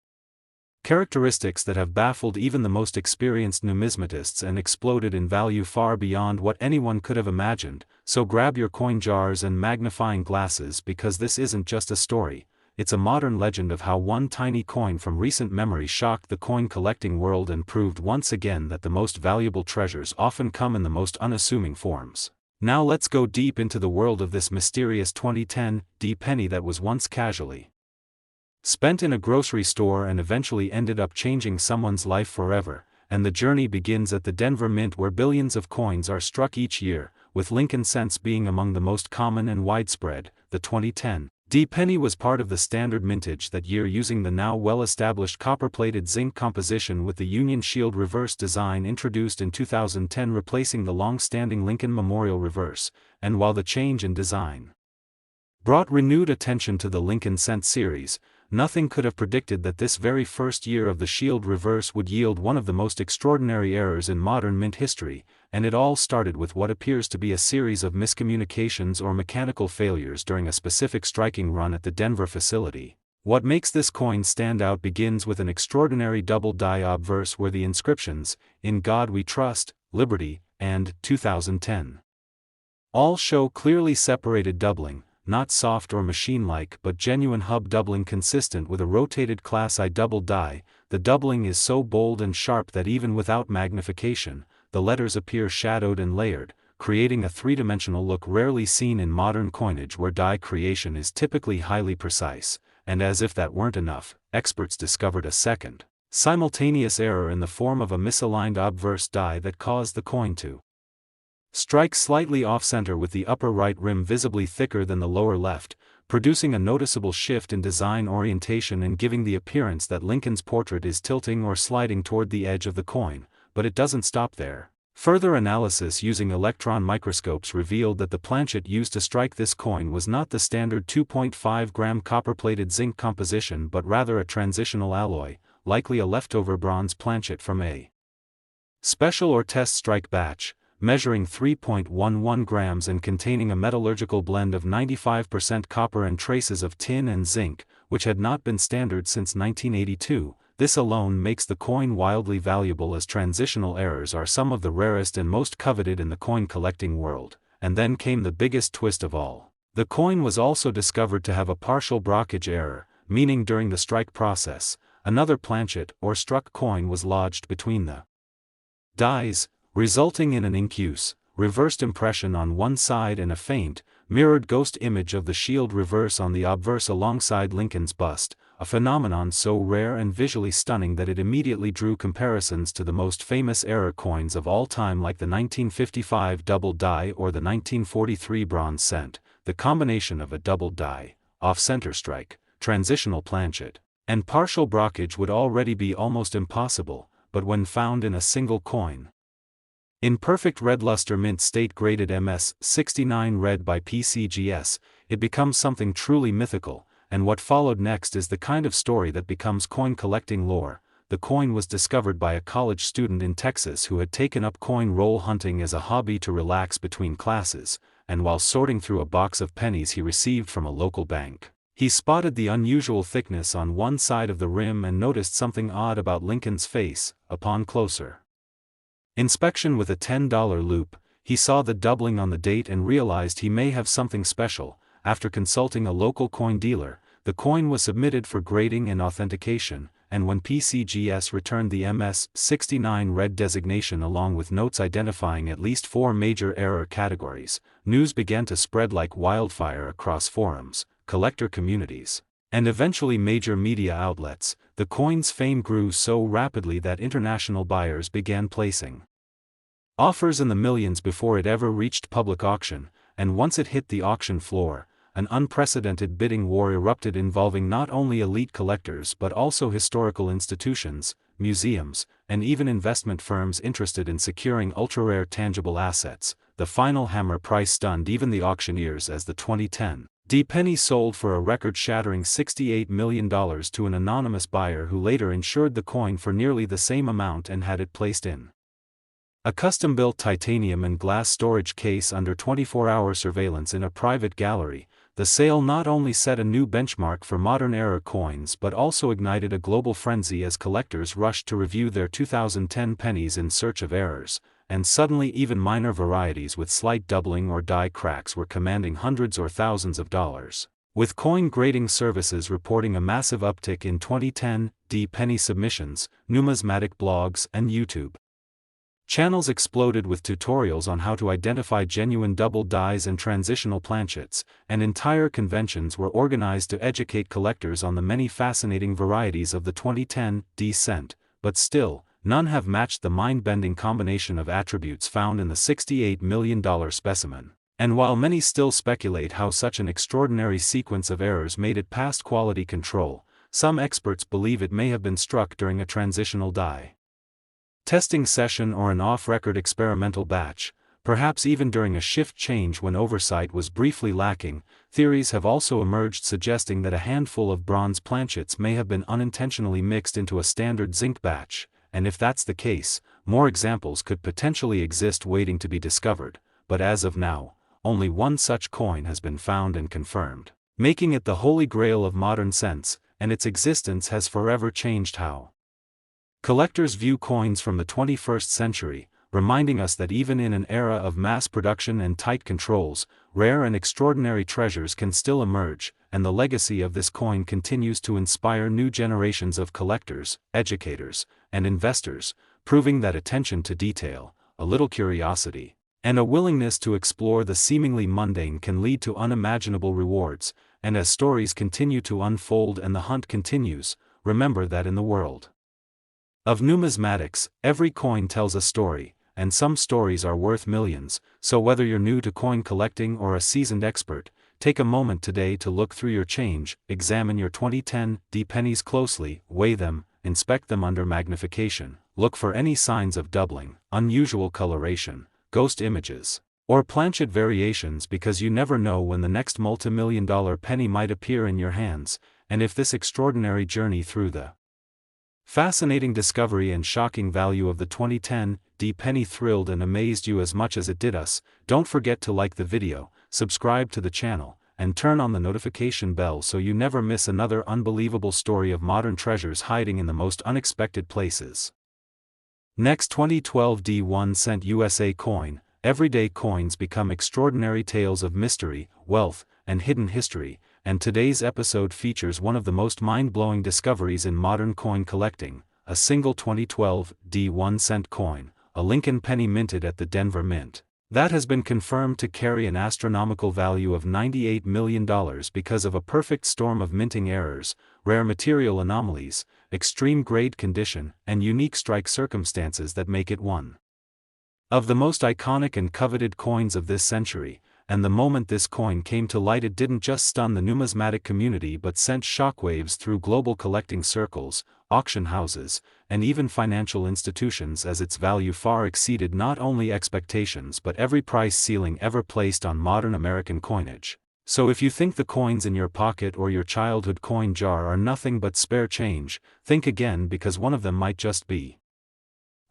A: characteristics that have baffled even the most experienced numismatists and exploded in value far beyond what anyone could have imagined. So grab your coin jars and magnifying glasses, because this isn't just a story, it's a modern legend of how one tiny coin from recent memory shocked the coin collecting world and proved once again that the most valuable treasures often come in the most unassuming forms. Now let's go deep into the world of this mysterious 2010 D penny that was once casually spent in a grocery store and eventually ended up changing someone's life forever. And the journey begins at the Denver Mint, where billions of coins are struck each year, with Lincoln cents being among the most common and widespread. The 2010 D penny was part of the standard mintage that year, using the now well-established copper-plated zinc composition with the Union Shield reverse design introduced in 2010, replacing the long-standing Lincoln Memorial reverse. And while the change in design brought renewed attention to the Lincoln cent series, nothing could have predicted that this very first year of the Shield reverse would yield one of the most extraordinary errors in modern mint history, and it all started with what appears to be a series of miscommunications or mechanical failures during a specific striking run at the Denver facility. What makes this coin stand out begins with an extraordinary double die obverse where the inscriptions, "In God We Trust," "Liberty," and "2010." all show clearly separated doubling, not soft or machine-like but genuine hub doubling consistent with a rotated Class I double die. The doubling is so bold and sharp that even without magnification, the letters appear shadowed and layered, creating a three-dimensional look rarely seen in modern coinage where die creation is typically highly precise. And as if that weren't enough, experts discovered a second, simultaneous error in the form of a misaligned obverse die that caused the coin to strike slightly off-center with the upper right rim visibly thicker than the lower left, producing a noticeable shift in design orientation and giving the appearance that Lincoln's portrait is tilting or sliding toward the edge of the coin. But it doesn't stop there. Further analysis using electron microscopes revealed that the planchet used to strike this coin was not the standard 2.5-gram copper-plated zinc composition but rather a transitional alloy, likely a leftover bronze planchet from a special or test strike batch, measuring 3.11 grams and containing a metallurgical blend of 95% copper and traces of tin and zinc, which had not been standard since 1982. This alone makes the coin wildly valuable as transitional errors are some of the rarest and most coveted in the coin collecting world. And then came the biggest twist of all. The coin was also discovered to have a partial brockage error, meaning during the strike process, another planchet or struck coin was lodged between the dies, resulting in an incuse, reversed impression on one side and a faint, mirrored ghost image of the shield reverse on the obverse alongside Lincoln's bust, a phenomenon so rare and visually stunning that it immediately drew comparisons to the most famous error coins of all time like the 1955 double die or the 1943 bronze cent. The combination of a double die, off-center strike, transitional planchet, and partial brockage would already be almost impossible, but when found in a single coin, in perfect red luster mint state graded MS-69 red by PCGS, it becomes something truly mythical. And what followed next is the kind of story that becomes coin collecting lore. The coin was discovered by a college student in Texas who had taken up coin roll hunting as a hobby to relax between classes, and while sorting through a box of pennies he received from a local bank, he spotted the unusual thickness on one side of the rim and noticed something odd about Lincoln's face. Upon closer inspection with a $10 loop, he saw the doubling on the date and realized he may have something special. After consulting a local coin dealer, the coin was submitted for grading and authentication, and when PCGS returned the MS-69 red designation along with notes identifying at least 4 major error categories, news began to spread like wildfire across forums, collector communities, and eventually major media outlets. The coin's fame grew so rapidly that international buyers began placing offers in the millions before it ever reached public auction, and once it hit the auction floor, an unprecedented bidding war erupted involving not only elite collectors but also historical institutions, museums, and even investment firms interested in securing ultra-rare tangible assets. The final hammer price stunned even the auctioneers as the 2010 penny sold for a record-shattering $68 million to an anonymous buyer who later insured the coin for nearly the same amount and had it placed in a custom-built titanium and glass storage case under 24-hour surveillance in a private gallery. The sale not only set a new benchmark for modern era coins but also ignited a global frenzy as collectors rushed to review their 2010 pennies in search of errors, and suddenly even minor varieties with slight doubling or die cracks were commanding hundreds or thousands of dollars. With coin grading services reporting a massive uptick in 2010 penny submissions, numismatic blogs and YouTube channels exploded with tutorials on how to identify genuine double dies and transitional planchets, and entire conventions were organized to educate collectors on the many fascinating varieties of the 2010 cent, but still, none have matched the mind-bending combination of attributes found in the $68 million specimen. And while many still speculate how such an extraordinary sequence of errors made it past quality control, some experts believe it may have been struck during a transitional die testing session or an off-record experimental batch, perhaps even during a shift change when oversight was briefly lacking. Theories have also emerged suggesting that a handful of bronze planchets may have been unintentionally mixed into a standard zinc batch, and if that's the case, more examples could potentially exist waiting to be discovered, but as of now, only one such coin has been found and confirmed, making it the holy grail of modern cents, and its existence has forever changed how collectors view coins from the 21st century, reminding us that even in an era of mass production and tight controls, rare and extraordinary treasures can still emerge, and the legacy of this coin continues to inspire new generations of collectors, educators, and investors, proving that attention to detail, a little curiosity, and a willingness to explore the seemingly mundane can lead to unimaginable rewards. And as stories continue to unfold and the hunt continues, remember that in the world of numismatics, every coin tells a story, and some stories are worth millions. So whether you're new to coin collecting or a seasoned expert, take a moment today to look through your change, examine your 2010 pennies closely, weigh them, inspect them under magnification, look for any signs of doubling, unusual coloration, ghost images, or planchet variations, because you never know when the next multi-million-dollar penny might appear in your hands. And if this extraordinary journey through the fascinating discovery and shocking value of the 2010 penny thrilled and amazed you as much as it did us, don't forget to like the video, subscribe to the channel, and turn on the notification bell so you never miss another unbelievable story of modern treasures hiding in the most unexpected places. Next, 2012 1 cent USA coin. Everyday coins become extraordinary tales of mystery, wealth, and hidden history, and today's episode features one of the most mind-blowing discoveries in modern coin collecting, a single 2012 1 cent coin, a Lincoln penny minted at the Denver Mint, that has been confirmed to carry an astronomical value of $98 million because of a perfect storm of minting errors, rare material anomalies, extreme grade condition, and unique strike circumstances that make it one of the most iconic and coveted coins of this century. And the moment this coin came to light, it didn't just stun the numismatic community but sent shockwaves through global collecting circles, auction houses, and even financial institutions, as its value far exceeded not only expectations but every price ceiling ever placed on modern American coinage. So if you think the coins in your pocket or your childhood coin jar are nothing but spare change, think again, because one of them might just be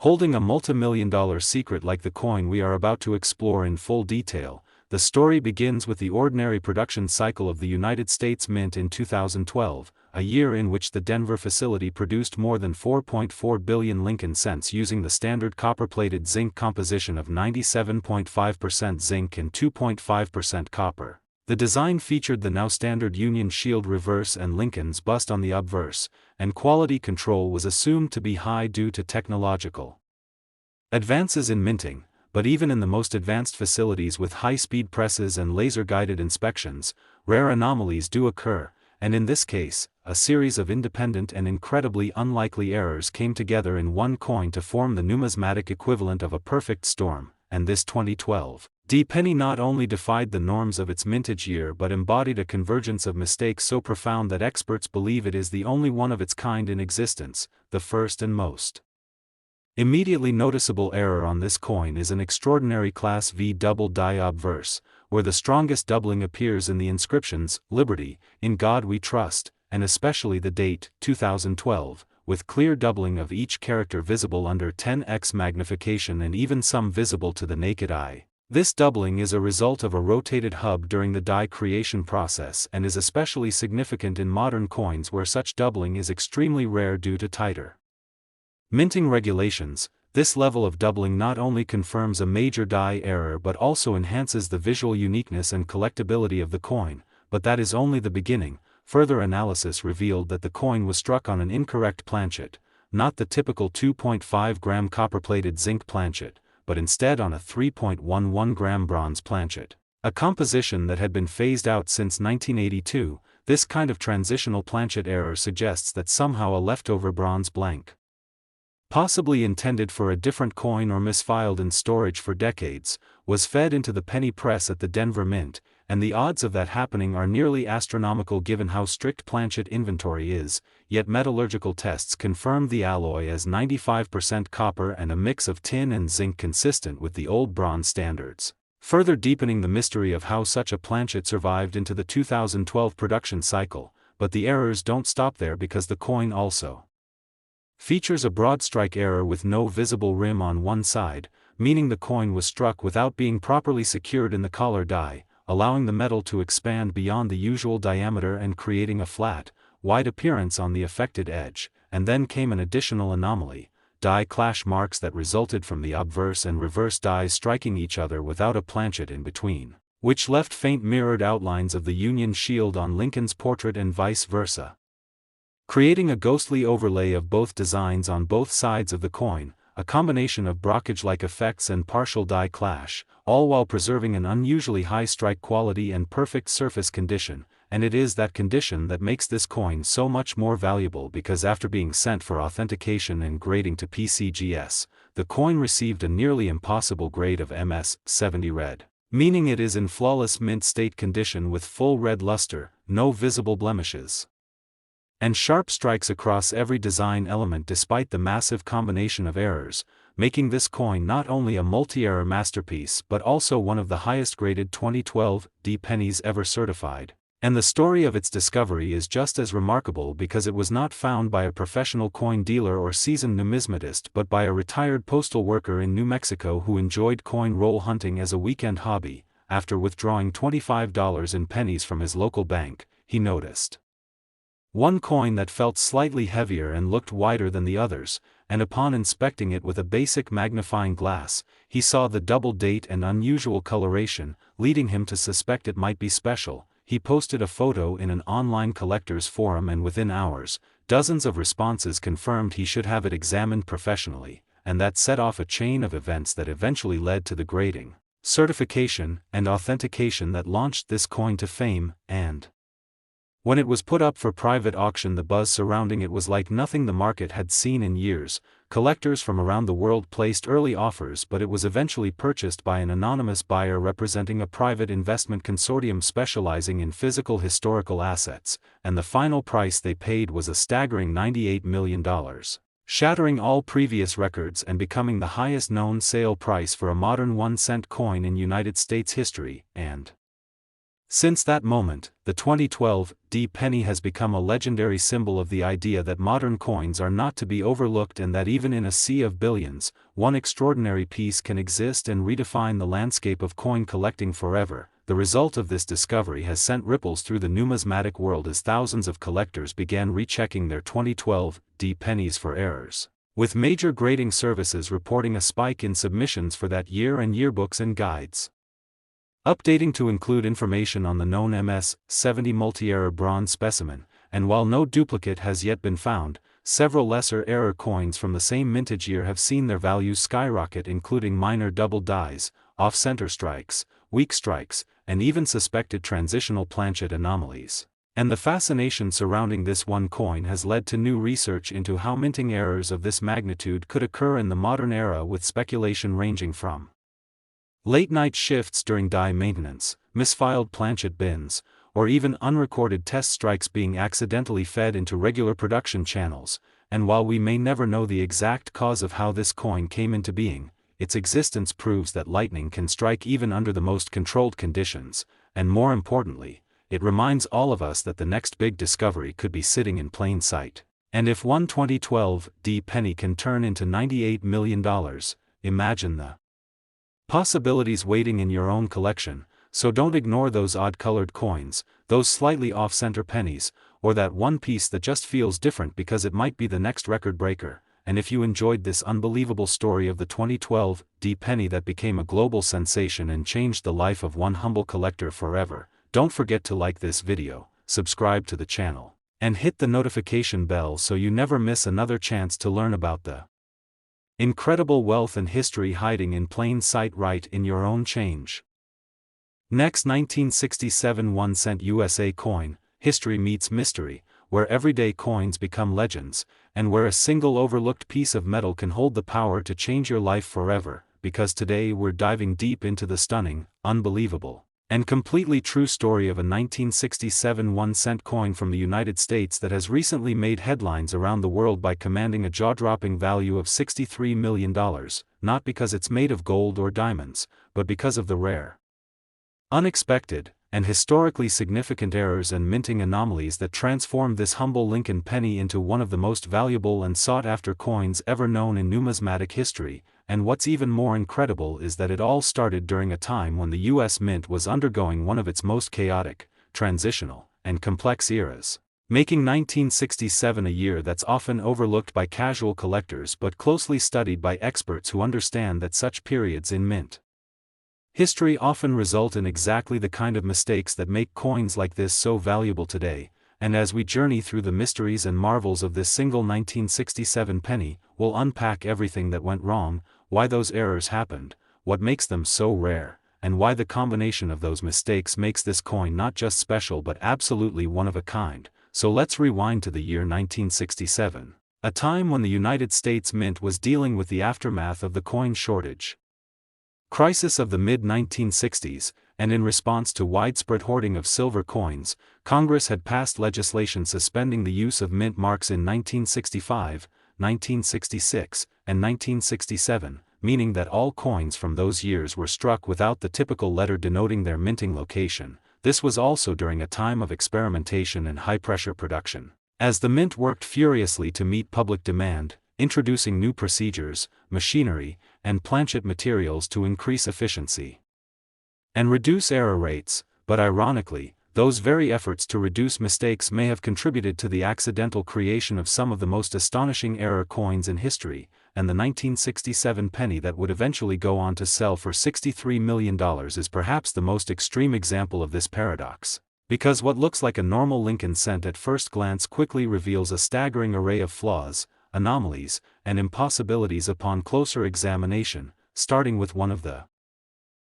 A: holding a multi-million-dollar secret like the coin we are about to explore in full detail. The story begins with the ordinary production cycle of the United States Mint in 2012, a year in which the Denver facility produced more than 4.4 billion Lincoln cents using the standard copper-plated zinc composition of 97.5% zinc and 2.5% copper. The design featured the now standard Union Shield reverse and Lincoln's bust on the obverse, and quality control was assumed to be high due to technological advances in minting. But even in the most advanced facilities with high-speed presses and laser-guided inspections, rare anomalies do occur, and in this case, a series of independent and incredibly unlikely errors came together in one coin to form the numismatic equivalent of a perfect storm. And this 2012 penny not only defied the norms of its mintage year but embodied a convergence of mistakes so profound that experts believe it is the only one of its kind in existence. The first and most immediately noticeable error on this coin is an extraordinary Class V double die obverse, where the strongest doubling appears in the inscriptions, "Liberty, in God we trust," and especially the date, 2012, with clear doubling of each character visible under 10x magnification and even some visible to the naked eye. This doubling is a result of a rotated hub during the die creation process and is especially significant in modern coins where such doubling is extremely rare due to tighter minting regulations. This level of doubling not only confirms a major die error but also enhances the visual uniqueness and collectability of the coin. But that is only the beginning. Further analysis revealed that the coin was struck on an incorrect planchet, not the typical 2.5-gram copper-plated zinc planchet, but instead on a 3.11-gram bronze planchet, a composition that had been phased out since 1982. This kind of transitional planchet error suggests that somehow a leftover bronze blank, possibly intended for a different coin or misfiled in storage for decades, was fed into the penny press at the Denver Mint, and the odds of that happening are nearly astronomical given how strict planchet inventory is. Yet metallurgical tests confirmed the alloy as 95% copper and a mix of tin and zinc consistent with the old bronze standards, further deepening the mystery of how such a planchet survived into the 2012 production cycle. But the errors don't stop there, because the coin also Features a broad strike error with no visible rim on one side, meaning the coin was struck without being properly secured in the collar die, allowing the metal to expand beyond the usual diameter and creating a flat, wide appearance on the affected edge. And then came an additional anomaly: die clash marks that resulted from the obverse and reverse dies striking each other without a planchet in between, which left faint mirrored outlines of the Union shield on Lincoln's portrait and vice versa, creating a ghostly overlay of both designs on both sides of the coin, a combination of brockage-like effects and partial die clash, all while preserving an unusually high strike quality and perfect surface condition. And it is that condition that makes this coin so much more valuable, because after being sent for authentication and grading to PCGS, the coin received a nearly impossible grade of MS-70 red, meaning it is in flawless mint state condition with full red luster, no visible blemishes, and sharp strikes across every design element despite the massive combination of errors, making this coin not only a multi-error masterpiece but also one of the highest graded 2012 D pennies ever certified. And the story of its discovery is just as remarkable, because it was not found by a professional coin dealer or seasoned numismatist but by a retired postal worker in New Mexico who enjoyed coin roll hunting as a weekend hobby. After withdrawing $25 in pennies from his local bank, he noticed one coin that felt slightly heavier and looked wider than the others, and upon inspecting it with a basic magnifying glass, he saw the double date and unusual coloration, leading him to suspect it might be special. He posted a photo in an online collectors forum, and within hours, dozens of responses confirmed he should have it examined professionally, and that set off a chain of events that eventually led to the grading, certification, and authentication that launched this coin to fame. And when it was put up for private auction, the buzz surrounding it was like nothing the market had seen in years. Collectors from around the world placed early offers, but it was eventually purchased by an anonymous buyer representing a private investment consortium specializing in physical historical assets, and the final price they paid was a staggering $98 million, shattering all previous records and becoming the highest known sale price for a modern 1-cent coin in United States history. And since that moment, the 2012 D penny has become a legendary symbol of the idea that modern coins are not to be overlooked, and that even in a sea of billions, one extraordinary piece can exist and redefine the landscape of coin collecting forever. The result of this discovery has sent ripples through the numismatic world as thousands of collectors began rechecking their 2012 D pennies for errors, with major grading services reporting a spike in submissions for that year and yearbooks and guides updating to include information on the known MS-70 multi-error bronze specimen. And while no duplicate has yet been found, several lesser error coins from the same mintage year have seen their values skyrocket, including minor double dies, off-center strikes, weak strikes, and even suspected transitional planchet anomalies. And the fascination surrounding this one coin has led to new research into how minting errors of this magnitude could occur in the modern era, with speculation ranging from late-night shifts during die maintenance, misfiled planchet bins, or even unrecorded test strikes being accidentally fed into regular production channels. And while we may never know the exact cause of how this coin came into being, its existence proves that lightning can strike even under the most controlled conditions, and more importantly, it reminds all of us that the next big discovery could be sitting in plain sight. And if one 2012 D penny can turn into $98 million, imagine the possibilities waiting in your own collection. So don't ignore those odd-colored coins, those slightly off-center pennies, or that one piece that just feels different because it might be the next record breaker. And if you enjoyed this unbelievable story of the 2012 D penny that became a global sensation and changed the life of one humble collector forever, don't forget to like this video, subscribe to the channel, and hit the notification bell so you never miss another chance to learn about the incredible wealth and history hiding in plain sight right in your own change. Next, 1967 1-cent USA coin, history meets mystery, where everyday coins become legends, and where a single overlooked piece of metal can hold the power to change your life forever. Because today we're diving deep into the stunning, unbelievable, and completely true story of a 1967 1-cent coin from the United States that has recently made headlines around the world by commanding a jaw-dropping value of $63 million, not because it's made of gold or diamonds, but because of the rare, unexpected, and historically significant errors and minting anomalies that transformed this humble Lincoln penny into one of the most valuable and sought-after coins ever known in numismatic history. And what's even more incredible is that it all started during a time when the U.S. Mint was undergoing one of its most chaotic, transitional, and complex eras, making 1967 a year that's often overlooked by casual collectors but closely studied by experts who understand that such periods in mint history often result in exactly the kind of mistakes that make coins like this so valuable today. And as we journey through the mysteries and marvels of this single 1967 penny, we'll unpack everything that went wrong, why those errors happened, what makes them so rare, and why the combination of those mistakes makes this coin not just special but absolutely one of a kind. So let's rewind to the year 1967, a time when the United States Mint was dealing with the aftermath of the coin shortage crisis of the mid-1960s, and in response to widespread hoarding of silver coins, Congress had passed legislation suspending the use of mint marks in 1965, 1966, and 1967, meaning that all coins from those years were struck without the typical letter denoting their minting location. This was also during a time of experimentation and high-pressure production, as the mint worked furiously to meet public demand, introducing new procedures, machinery, and planchet materials to increase efficiency and reduce error rates. But ironically, those very efforts to reduce mistakes may have contributed to the accidental creation of some of the most astonishing error coins in history, and the 1967 penny that would eventually go on to sell for $63 million is perhaps the most extreme example of this paradox. Because what looks like a normal Lincoln cent at first glance quickly reveals a staggering array of flaws, anomalies, and impossibilities upon closer examination, starting with one of the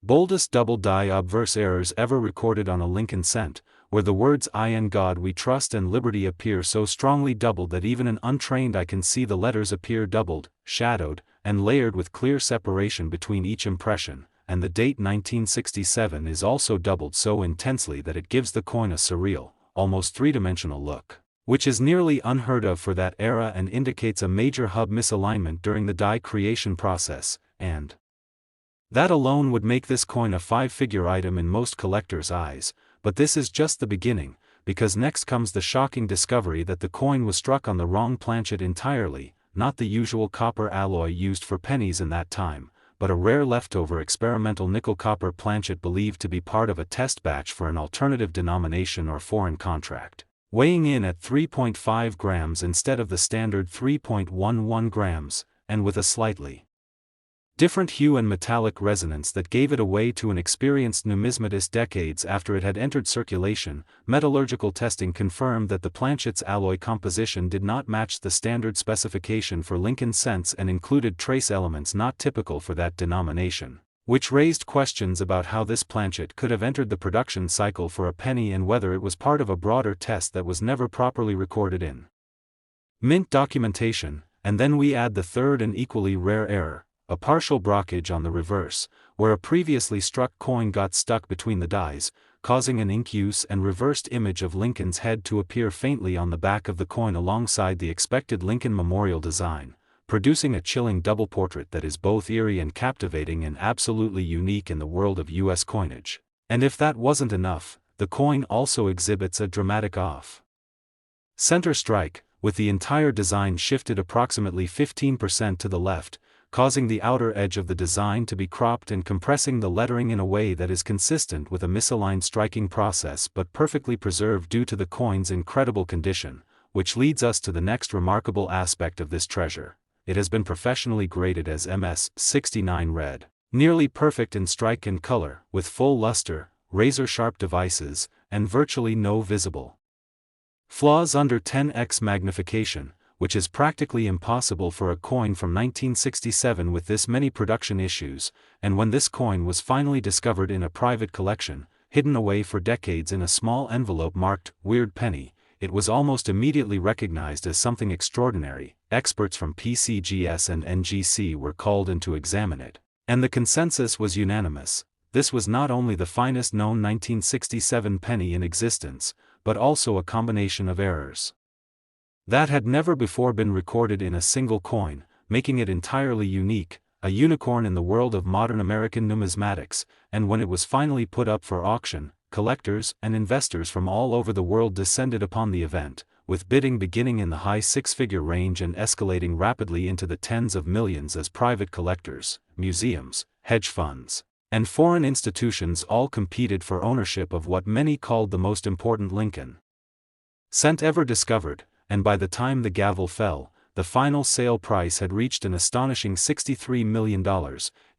A: boldest double-die obverse errors ever recorded on a Lincoln cent, where the words "I in God We Trust" and "Liberty" appear so strongly doubled that even an untrained eye can see the letters appear doubled, shadowed, and layered with clear separation between each impression, and the date 1967 is also doubled so intensely that it gives the coin a surreal, almost three-dimensional look, which is nearly unheard of for that era and indicates a major hub misalignment during the die creation process, and that alone would make this coin a five-figure item in most collectors' eyes. But this is just the beginning, because next comes the shocking discovery that the coin was struck on the wrong planchet entirely, not the usual copper alloy used for pennies in that time, but a rare leftover experimental nickel-copper planchet believed to be part of a test batch for an alternative denomination or foreign contract, weighing in at 3.5 grams instead of the standard 3.11 grams, and with a slightly different hue and metallic resonance that gave it away to an experienced numismatist decades after it had entered circulation. Metallurgical testing confirmed that the planchet's alloy composition did not match the standard specification for Lincoln cents and included trace elements not typical for that denomination, which raised questions about how this planchet could have entered the production cycle for a penny and whether it was part of a broader test that was never properly recorded in mint documentation. And then we add the third and equally rare error, a partial blockage on the reverse, where a previously struck coin got stuck between the dies, causing an ink-use and reversed image of Lincoln's head to appear faintly on the back of the coin alongside the expected Lincoln memorial design, producing a chilling double portrait that is both eerie and captivating and absolutely unique in the world of U.S. coinage. And if that wasn't enough, the coin also exhibits a dramatic off-center strike, with the entire design shifted approximately 15% to the left, causing the outer edge of the design to be cropped and compressing the lettering in a way that is consistent with a misaligned striking process but perfectly preserved due to the coin's incredible condition, which leads us to the next remarkable aspect of this treasure. It has been professionally graded as MS69 red, nearly perfect in strike and color, with full luster, razor-sharp devices, and virtually no visible flaws under 10x magnification, which is practically impossible for a coin from 1967 with this many production issues. And when this coin was finally discovered in a private collection, hidden away for decades in a small envelope marked "Weird Penny," it was almost immediately recognized as something extraordinary. Experts from PCGS and NGC were called in to examine it, and the consensus was unanimous. This was not only the finest known 1967 penny in existence, but also a combination of errors that had never before been recorded in a single coin, making it entirely unique, a unicorn in the world of modern American numismatics. And when it was finally put up for auction, collectors, and investors from all over the world descended upon the event, with bidding beginning in the high six-figure range and escalating rapidly into the tens of millions as private collectors, museums, hedge funds, and foreign institutions all competed for ownership of what many called the most important Lincoln cent ever discovered, and by the time the gavel fell, the final sale price had reached an astonishing $63 million,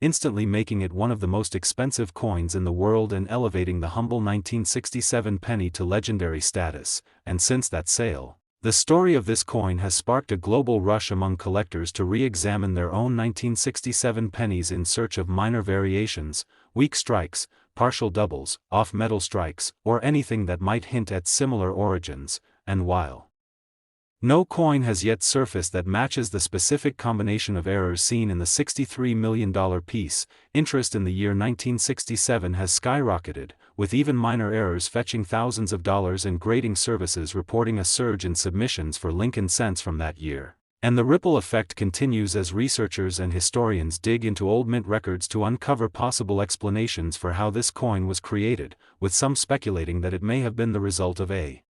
A: instantly making it one of the most expensive coins in the world and elevating the humble 1967 penny to legendary status. And since that sale, the story of this coin has sparked a global rush among collectors to re-examine their own 1967 pennies in search of minor variations, weak strikes, partial doubles, off-metal strikes, or anything that might hint at similar origins. And while no coin has yet surfaced that matches the specific combination of errors seen in the $63 million piece, interest in the year 1967 has skyrocketed, with even minor errors fetching thousands of dollars and grading services reporting a surge in submissions for Lincoln cents from that year. And the ripple effect continues as researchers and historians dig into old mint records to uncover possible explanations for how this coin was created, with some speculating that it may have been the result of a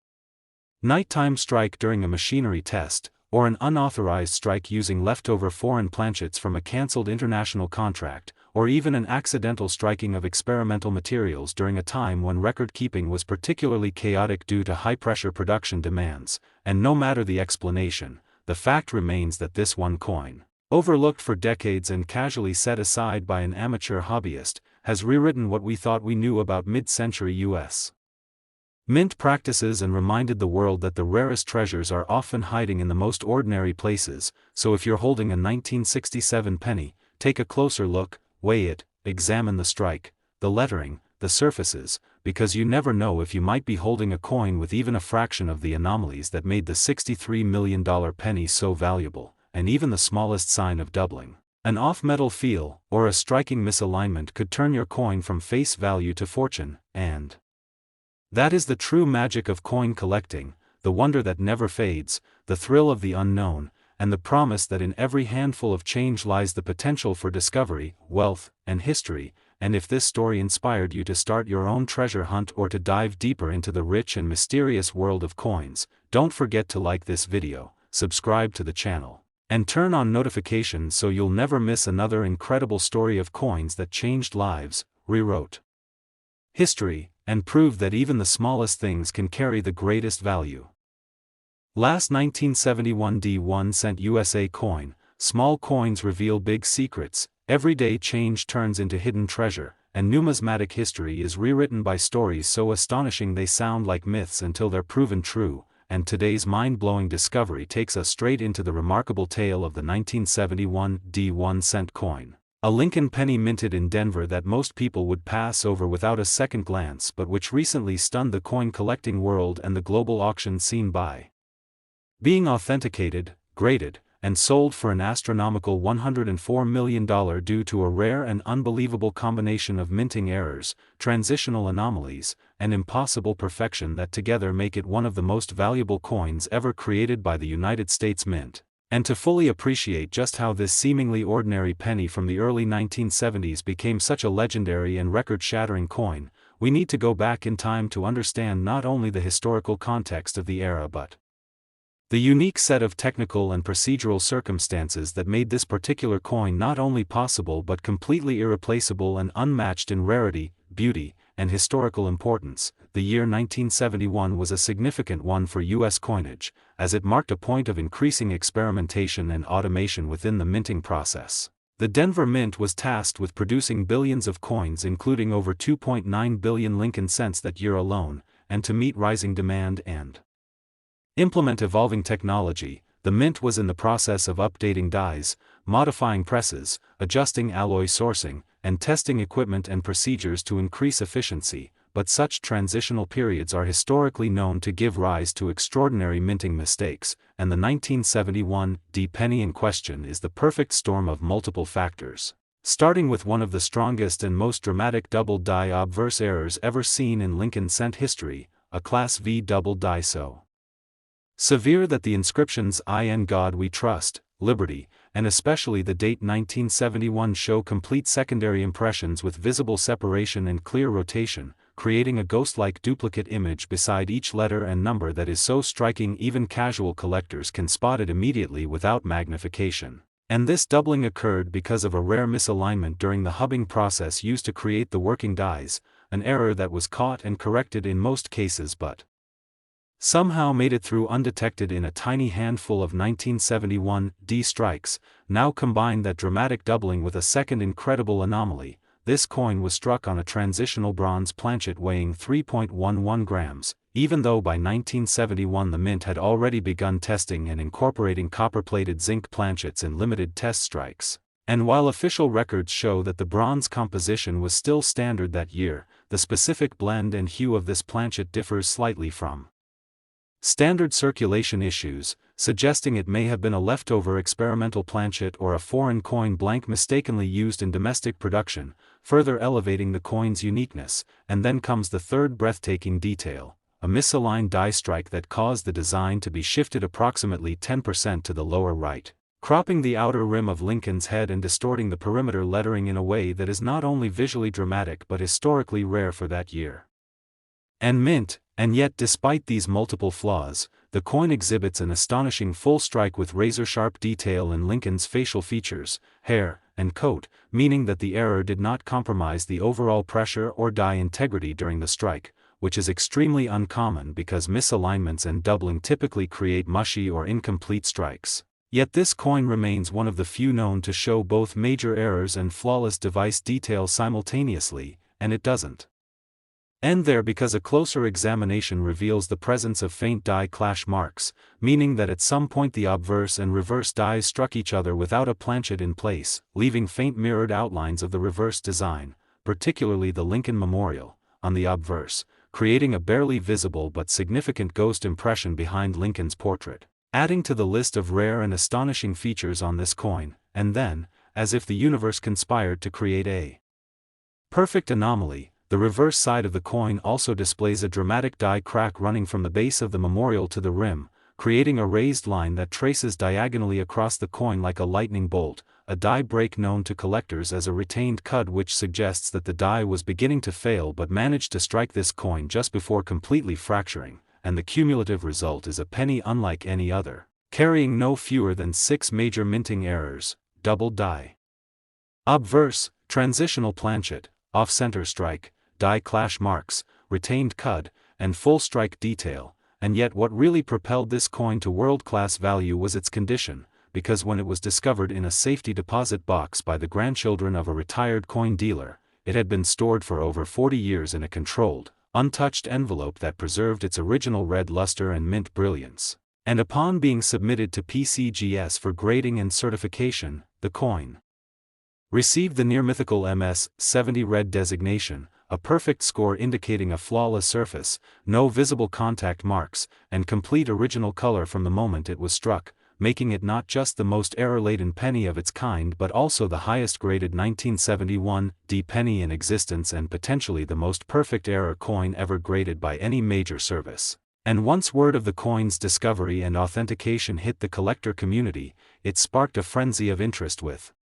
A: nighttime strike during a machinery test, or an unauthorized strike using leftover foreign planchets from a cancelled international contract, or even an accidental striking of experimental materials during a time when record-keeping was particularly chaotic due to high-pressure production demands. And no matter the explanation, the fact remains that this one coin, overlooked for decades and casually set aside by an amateur hobbyist, has rewritten what we thought we knew about mid-century U.S. mint practices and reminded the world that the rarest treasures are often hiding in the most ordinary places. So if you're holding a 1967 penny, take a closer look, weigh it, examine the strike, the lettering, the surfaces, because you never know if you might be holding a coin with even a fraction of the anomalies that made the $63 million penny so valuable. And even the smallest sign of doubling, an off-metal feel, or a striking misalignment could turn your coin from face value to fortune. And that is the true magic of coin collecting, the wonder that never fades, the thrill of the unknown, and the promise that in every handful of change lies the potential for discovery, wealth, and history. And if this story inspired you to start your own treasure hunt or to dive deeper into the rich and mysterious world of coins, don't forget to like this video, subscribe to the channel, and turn on notifications so you'll never miss another incredible story of coins that changed lives, rewrote history, and proved that even the smallest things can carry the greatest value. Last 1971 D1 cent USA coin. Small coins reveal big secrets, everyday change turns into hidden treasure, and numismatic history is rewritten by stories so astonishing they sound like myths until they're proven true. And today's mind-blowing discovery takes us straight into the remarkable tale of the 1971 D1 cent coin. A Lincoln penny minted in Denver that most people would pass over without a second glance, but which recently stunned the coin collecting world and the global auction scene by being authenticated, graded, and sold for an astronomical $104 million due to a rare and unbelievable combination of minting errors, transitional anomalies, and impossible perfection that together make it one of the most valuable coins ever created by the United States Mint. And to fully appreciate just how this seemingly ordinary penny from the early 1970s became such a legendary and record-shattering coin, we need to go back in time to understand not only the historical context of the era but the unique set of technical and procedural circumstances that made this particular coin not only possible but completely irreplaceable and unmatched in rarity, beauty, and historical importance. The year 1971 was a significant one for U.S. coinage, as it marked a point of increasing experimentation and automation within the minting process. The Denver Mint was tasked with producing billions of coins, including over 2.9 billion Lincoln cents that year alone, and to meet rising demand and implement evolving technology, the Mint was in the process of updating dies, modifying presses, adjusting alloy sourcing, and testing equipment and procedures to increase efficiency. But such transitional periods are historically known to give rise to extraordinary minting mistakes, and the 1971 D penny in question is the perfect storm of multiple factors, starting with one of the strongest and most dramatic double die obverse errors ever seen in Lincoln cent history, a Class V double die so severe that the inscriptions "In God We Trust," "Liberty," and especially the date 1971 show complete secondary impressions with visible separation and clear rotation, creating a ghost-like duplicate image beside each letter and number that is so striking even casual collectors can spot it immediately without magnification. And this doubling occurred because of a rare misalignment during the hubbing process used to create the working dies, an error that was caught and corrected in most cases but somehow made it through undetected in a tiny handful of 1971 D strikes. Now combine that dramatic doubling with a second incredible anomaly. This coin was struck on a transitional bronze planchet weighing 3.11 grams, even though by 1971 the mint had already begun testing and incorporating copper-plated zinc planchets in limited test strikes. And while official records show that the bronze composition was still standard that year, the specific blend and hue of this planchet differs slightly from standard circulation issues, suggesting it may have been a leftover experimental planchet or a foreign coin blank mistakenly used in domestic production, further elevating the coin's uniqueness. And then comes the third breathtaking detail, a misaligned die strike that caused the design to be shifted approximately 10% to the lower right, cropping the outer rim of Lincoln's head and distorting the perimeter lettering in a way that is not only visually dramatic but historically rare for that year and mint. And yet despite these multiple flaws, the coin exhibits an astonishing full strike with razor-sharp detail in Lincoln's facial features, hair, and coat, meaning that the error did not compromise the overall pressure or die integrity during the strike, which is extremely uncommon because misalignments and doubling typically create mushy or incomplete strikes. Yet this coin remains one of the few known to show both major errors and flawless device detail simultaneously, and it doesn't end there because a closer examination reveals the presence of faint die clash marks, meaning that at some point the obverse and reverse dies struck each other without a planchet in place, leaving faint mirrored outlines of the reverse design, particularly the Lincoln Memorial, on the obverse, creating a barely visible but significant ghost impression behind Lincoln's portrait. Adding to the list of rare and astonishing features on this coin, and then, as if the universe conspired to create a perfect anomaly, the reverse side of the coin also displays a dramatic die crack running from the base of the memorial to the rim, creating a raised line that traces diagonally across the coin like a lightning bolt, a die break known to collectors as a retained cud, which suggests that the die was beginning to fail but managed to strike this coin just before completely fracturing, and the cumulative result is a penny unlike any other, carrying no fewer than 6 major minting errors: doubled die, obverse, transitional planchet, off-center strike, die clash marks, retained cud, and full strike detail. And yet what really propelled this coin to world-class value was its condition, because when it was discovered in a safety deposit box by the grandchildren of a retired coin dealer, it had been stored for over 40 years in a controlled, untouched envelope that preserved its original red luster and mint brilliance. And upon being submitted to PCGS for grading and certification, the coin received the near-mythical MS-70 red designation, a perfect score indicating a flawless surface, no visible contact marks, and complete original color from the moment it was struck, making it not just the most error-laden penny of its kind but also the highest-graded 1971 D penny in existence and potentially the most perfect error coin ever graded by any major service. And once word of the coin's discovery and authentication hit the collector community, it sparked a frenzy of interest with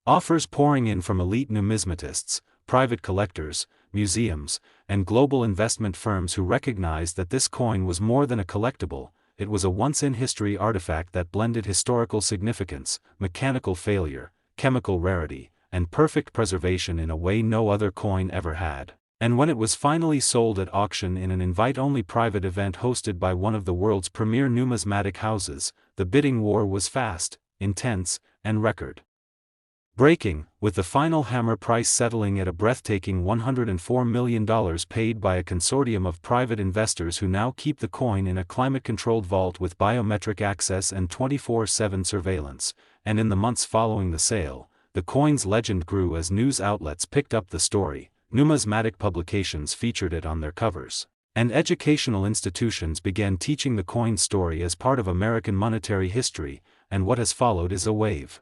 A: offers pouring in from elite numismatists, private collectors, museums, and global investment firms who recognized that this coin was more than a collectible. It was a once-in-history artifact that blended historical significance, mechanical failure, chemical rarity, and perfect preservation in a way no other coin ever had. And when it was finally sold at auction in an invite-only private event hosted by one of the world's premier numismatic houses, the bidding war was fast, intense, and record-breaking, with the final hammer price settling at a breathtaking $104 million paid by a consortium of private investors who now keep the coin in a climate-controlled vault with biometric access and 24/7 surveillance. And in the months following the sale, the coin's legend grew as news outlets picked up the story, numismatic publications featured it on their covers, and educational institutions began teaching the coin's story as part of American monetary history. And what has followed is a wave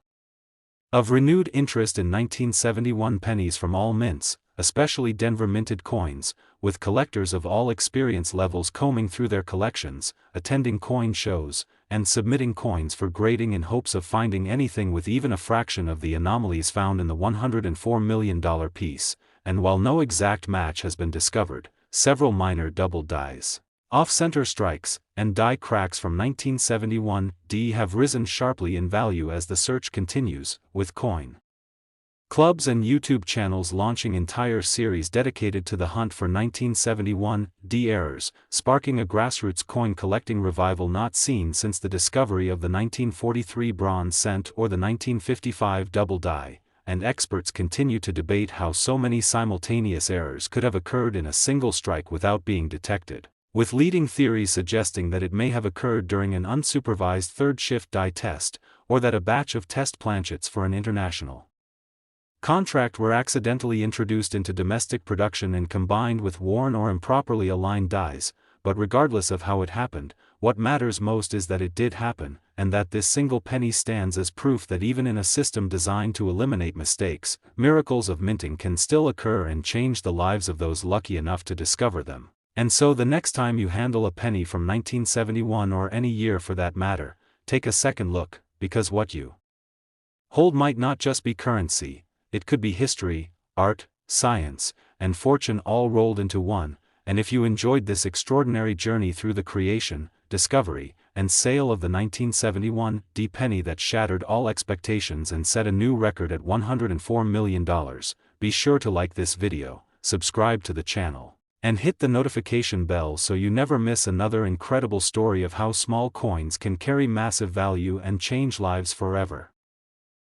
A: of renewed interest in 1971 pennies from all mints, especially Denver minted coins, with collectors of all experience levels combing through their collections, attending coin shows, and submitting coins for grading in hopes of finding anything with even a fraction of the anomalies found in the $104 million piece. and while no exact match has been discovered, several minor double dies, off-center strikes, and die cracks from 1971 D have risen sharply in value as the search continues, with coin clubs and YouTube channels launching entire series dedicated to the hunt for 1971 D errors, sparking a grassroots coin collecting revival not seen since the discovery of the 1943 bronze cent or the 1955 double die, and experts continue to debate how so many simultaneous errors could have occurred in a single strike without being detected, with leading theories suggesting that it may have occurred during an unsupervised third-shift die test, or that a batch of test planchets for an international contract were accidentally introduced into domestic production and combined with worn or improperly aligned dies. But regardless of how it happened, what matters most is that it did happen, and that this single penny stands as proof that even in a system designed to eliminate mistakes, miracles of minting can still occur and change the lives of those lucky enough to discover them. And so the next time you handle a penny from 1971 or any year for that matter, take a second look, because what you hold might not just be currency. It could be history, art, science, and fortune all rolled into one, and if you enjoyed this extraordinary journey through the creation, discovery, and sale of the 1971 D penny that shattered all expectations and set a new record at $104 million, be sure to like this video, subscribe to the channel, and hit the notification bell so you never miss another incredible story of how small coins can carry massive value and change lives forever.